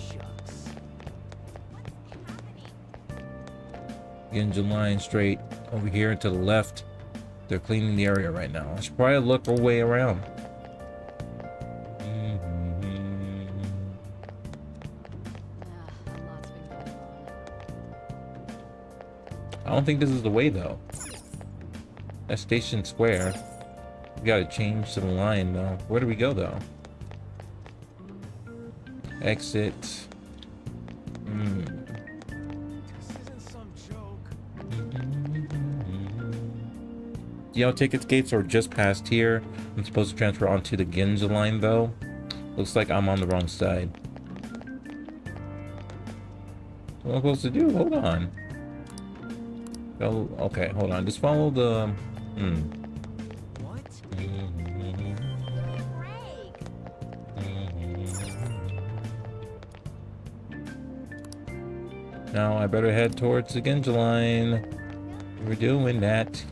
Ginza line straight over here to the left. They're cleaning the area right now. I should probably look our way around. I don't think this is the way though. That's Station Square. We gotta change to the line though. Where do we go though? Exit. Tickets gates are just past here. I'm supposed to transfer onto the Ginza line though. Looks like I'm on the wrong side. What am I supposed to do? Hold on. Oh, okay, hold on. Just follow the. Now I better head towards the Ginza line. We're doing that.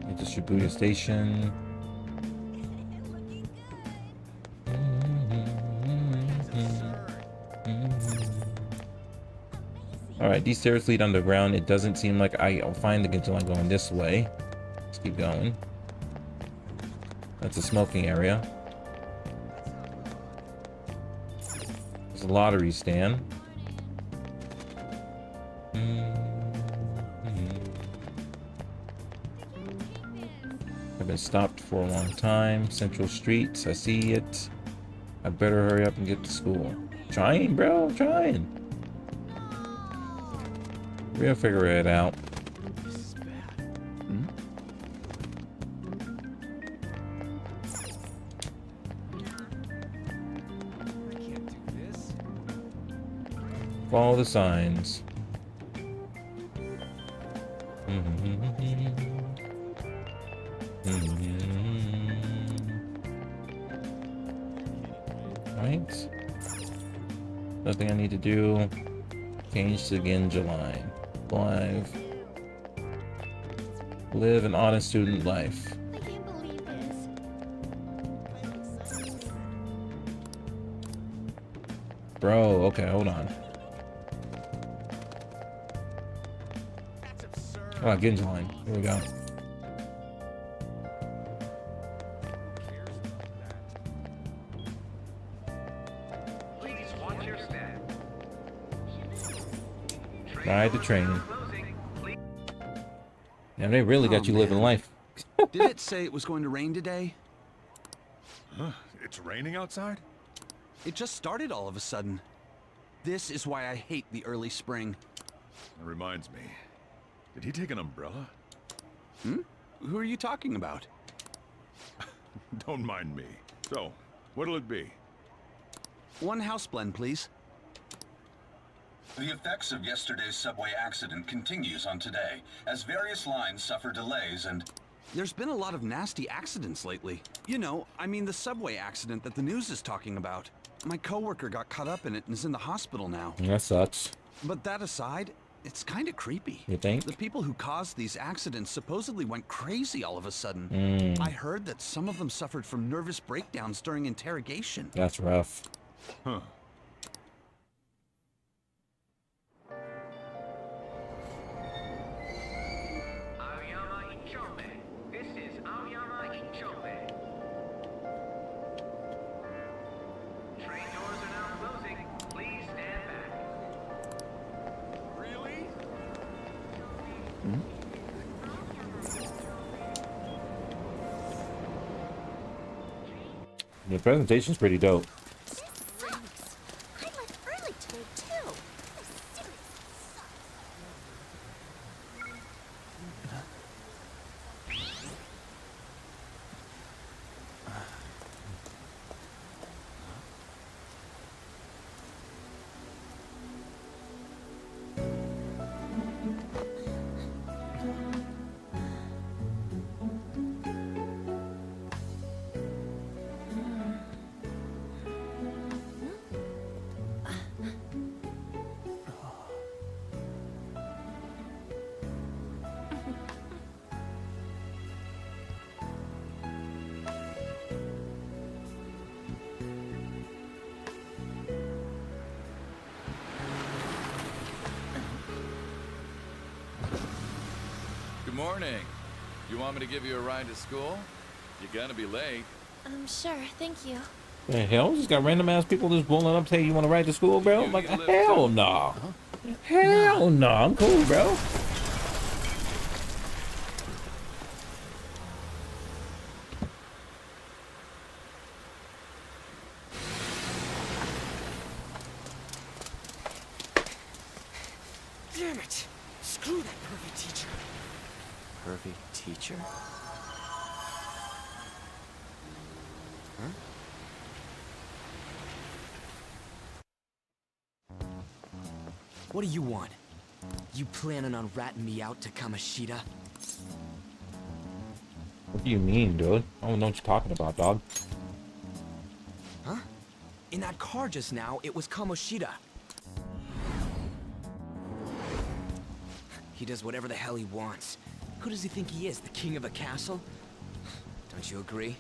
It's a Shibuya station. Alright, these stairs lead underground. It doesn't seem like I'll find the Ginza line going this way. Let's keep going. That's a smoking area. There's a lottery stand. I've been stopped for a long time. Central Street, I see it. I better hurry up and get to school. Trying, bro, trying. We'll figure it out. Follow the signs. Right. Nothing I need to do. Change to Genja line. Live. Live an honest student life. I can't believe this. Bro, okay, hold on. Oh, Genja line. Here we go. Ride the train. And they really got you living life. Did it say it was going to rain today? Huh? It's raining outside? It just started all of a sudden. This is why I hate the early spring. That reminds me. Did he take an umbrella? Hmm? Who are you talking about? Don't mind me. So, what'll it be? One house blend, please. The effects of yesterday's subway accident continues on today, as various lines suffer delays and... There's been a lot of nasty accidents lately. You know, I mean the subway accident that the news is talking about. My coworker got caught up in it and is in the hospital now. That sucks. But that aside, it's kind of creepy. You think? The people who caused these accidents supposedly went crazy all of a sudden. I heard that some of them suffered from nervous breakdowns during interrogation. That's rough. Huh. This is Aoyama Ichome. Train doors are now closing. Please stand back. Really? The presentation's pretty dope. I left early today too. Good morning. You want me to give you a ride to school? You're gonna be late. Sure, thank you. The hell? Just got random ass people just pulling up saying you want to ride to school, bro? I'm like, hell no. Hell no. I'm cool, bro. Damn it! Screw that pervy teacher. Pervy teacher? Huh? What do you want? You planning on ratting me out to Kamoshida? What do you mean, dude? I don't know what you're talking about, dog. Huh? In that car just now, it was Kamoshida. He does whatever the hell he wants. Who does he think he is, the king of a castle? Don't you agree?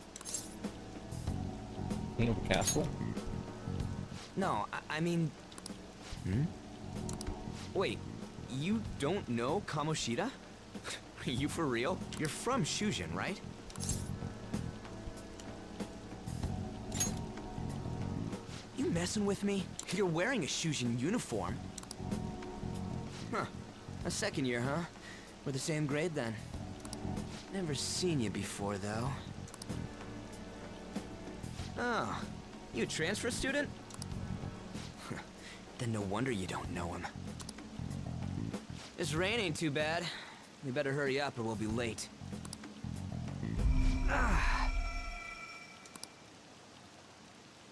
King of a castle? No, I mean... Hmm? Wait, you don't know Kamoshida? Are you for real? You're from Shujin, right? You messing with me? You're wearing a Shujin uniform. Huh. A second year, huh? We're the same grade then. Never seen you before, though. Oh, you a transfer student? Then no wonder you don't know him. This rain ain't too bad. We better hurry up or we'll be late. A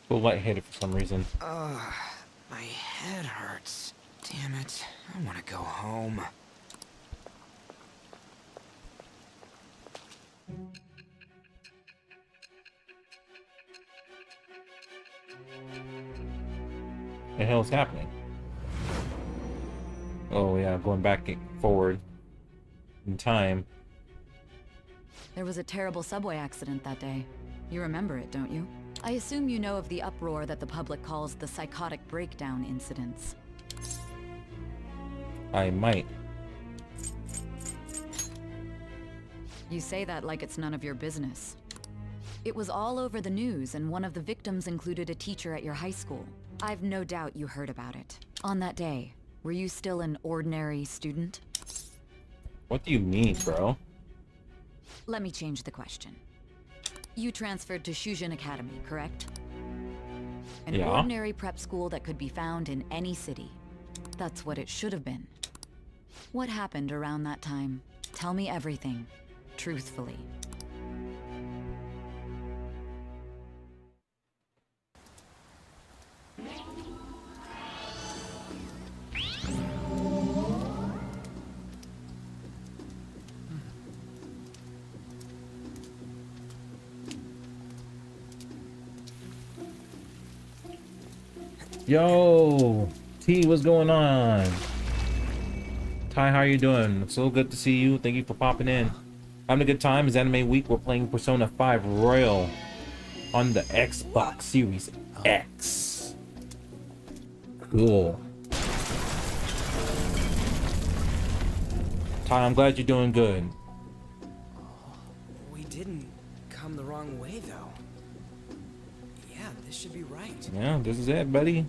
little lightheaded for some reason. My head hurts. Damn it. I want to go home. The hell's happening? Oh yeah, going back and forward in time. There was a terrible subway accident that day. You remember it, don't you? I assume you know of the uproar that the public calls the psychotic breakdown incidents. I might. You say that like it's none of your business. It was all over the news, and one of the victims included a teacher at your high school. I've no doubt you heard about it. On that day, were you still an ordinary student? What do you mean, bro? Let me change the question. You transferred to Shujin Academy, correct? An ordinary prep school that could be found in any city. That's what it should have been. What happened around that time? Tell me everything, truthfully. Yo, T, what's going on? Ty, how you doing? So good to see you. Thank you for popping in. Having a good time. It's Anime Week. We're playing Persona 5 Royal on the Xbox Series X. Cool. Ty, I'm glad you're doing good. We didn't come the wrong way, though. Yeah, this should be right. Yeah, this is it, buddy.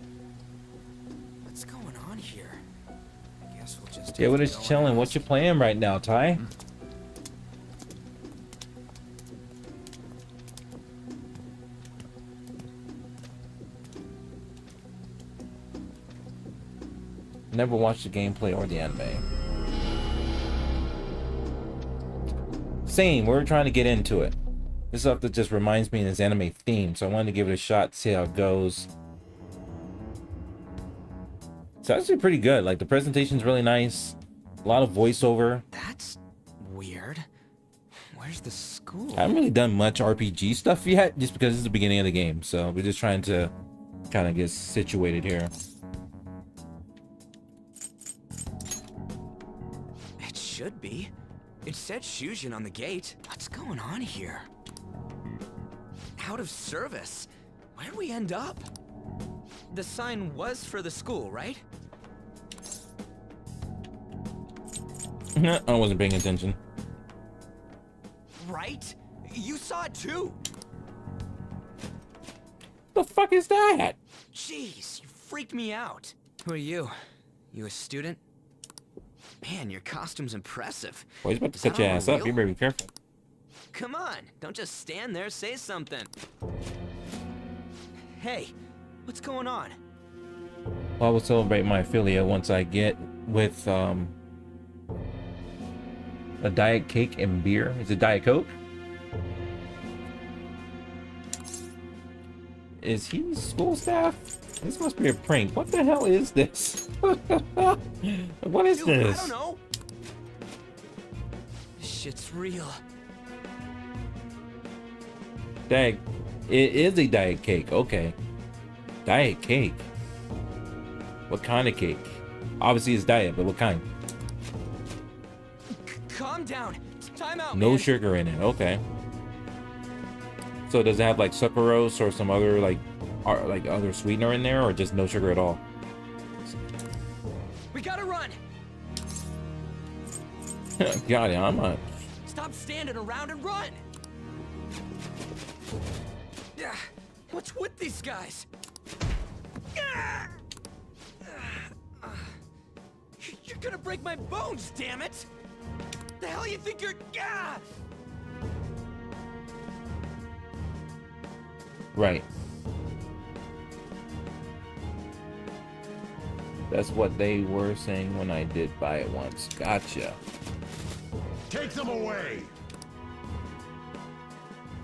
What's going on here? I guess we'll just... Yeah, we're just chilling. What's your plan right now, Ty? Never watched the gameplay or the anime. Same, we're trying to get into it. This stuff that just reminds me of this anime theme, so I wanted to give it a shot, see how it goes. It's actually pretty good. Like, the presentation's really nice. A lot of voiceover. That's weird. Where's the school? I haven't really done much RPG stuff yet, just because it's the beginning of the game. So we're just trying to kind of get situated here. It should be. It said Shujin on the gate. What's going on here? Out of service? Where'd we end up? The sign was for the school, right? I wasn't paying attention. Right? You saw it too! The fuck is that? Jeez, you freaked me out. Who are you? You a student? Man, your costume's impressive. Boy, he's about to cut your ass up. You better be careful. Come on, don't just stand there, say something. Hey, what's going on? Well, I will celebrate my affiliate once I get with a Diet Cake and beer. Is it Diet Coke? Is he school staff? This must be a prank. What the hell is this? What is this? I don't know. This shit's real. Dag, it is a Diet Cake. Okay. Diet Cake. What kind of cake? Obviously it's diet, but what kind? Calm down. Time out, No man. sugar in it. Okay. So does it have like sucrose or some other like other sweetener in there, or just no sugar at all? We gotta run. Got it. I'm not. Stop standing around and run. Yeah. What's with these guys? You're gonna break my bones, damn it! The hell you think you're? Right. That's what they were saying when I did buy it once. Gotcha. Take them away!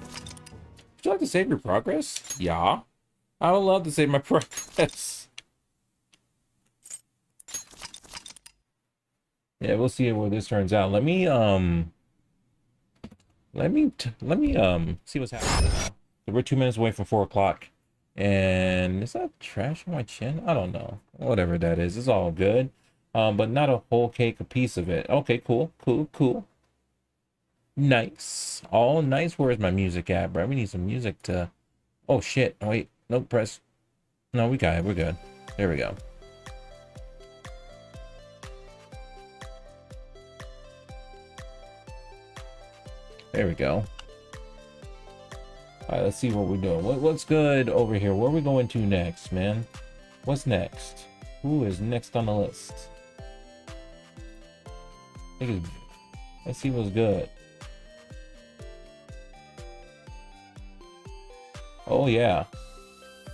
Would you like to save your progress? Yeah. I would love to save my progress. Yeah, we'll see where this turns out. Let me see what's happening now. So we're 2 minutes away from 4 o'clock. And is that trash on my chin? I don't know. Whatever that is, it's all good. But not a whole cake, a piece of it. Okay, cool, cool, cool. Nice. All nice. Where's my music at, bro? We need some music to... Oh, shit. Oh, wait. No, press. No, we got it. We're good. There we go. There we go. All right, let's see what we're doing. What's good over here? Where are we going to next, man? What's next? Who is next on the list? Let's see what's good. Oh, yeah.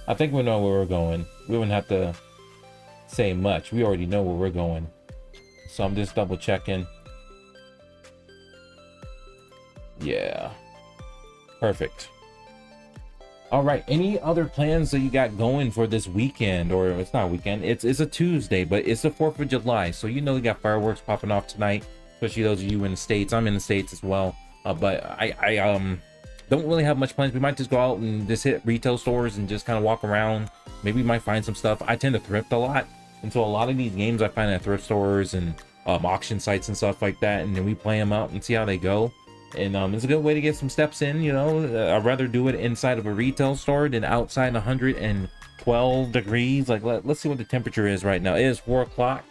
I think we know where we're going. We wouldn't have to say much. We already know where we're going. So I'm just double checking. Yeah. Perfect. All right. Any other plans that you got going for this weekend? Or it's not weekend. It's a Tuesday, but it's the 4th of July. So you know we got fireworks popping off tonight. Especially those of you in the States. I'm in the States as well. But I don't really have much plans. We might just go out and just hit retail stores and just kind of walk around. Maybe we might find some stuff. I tend to thrift a lot. And so a lot of these games I find at thrift stores and auction sites and stuff like that. And then we play them out and see how they go. And it's a good way to get some steps in, you know. I'd rather do it inside of a retail store than outside 112 degrees. Like, let's see what the temperature is right now. It is 4 o'clock.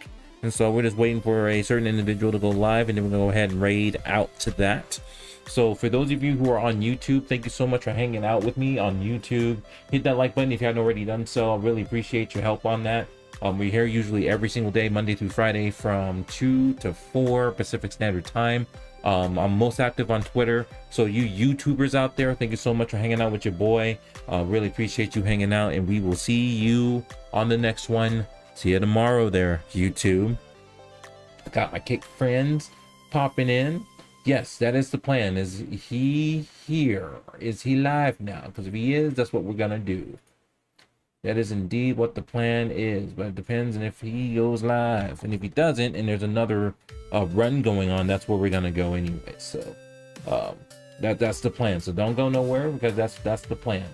And so we're just waiting for a certain individual to go live. And then we're going to go ahead and raid out to that. So for those of you who are on YouTube, thank you so much for hanging out with me on YouTube. Hit that like button if you haven't already done so. I really appreciate your help on that. We're here usually every single day, Monday through Friday from 2 to 4 Pacific Standard Time. I'm most active on Twitter. So you YouTubers out there, thank you so much for hanging out with your boy. Really appreciate you hanging out, and we will see you on the next one. See you tomorrow there, YouTube. Got my kick friends popping in. Yes, that is the plan. Is he here? Is he live now? Because if he is, that's what we're gonna do. That is indeed what the plan is, but it depends on if he goes live. And if he doesn't, and there's another run going on, that's where we're gonna go anyway. So that's the plan. So don't go nowhere, because that's the plan.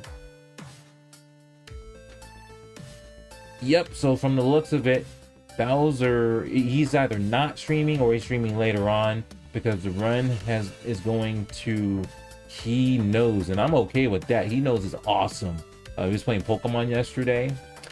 Yep. So from the looks of it, Bowser, he's either not streaming or he's streaming later on, because the run is going to, he knows, and I'm okay with that. He knows it's awesome. He was playing Pokemon yesterday,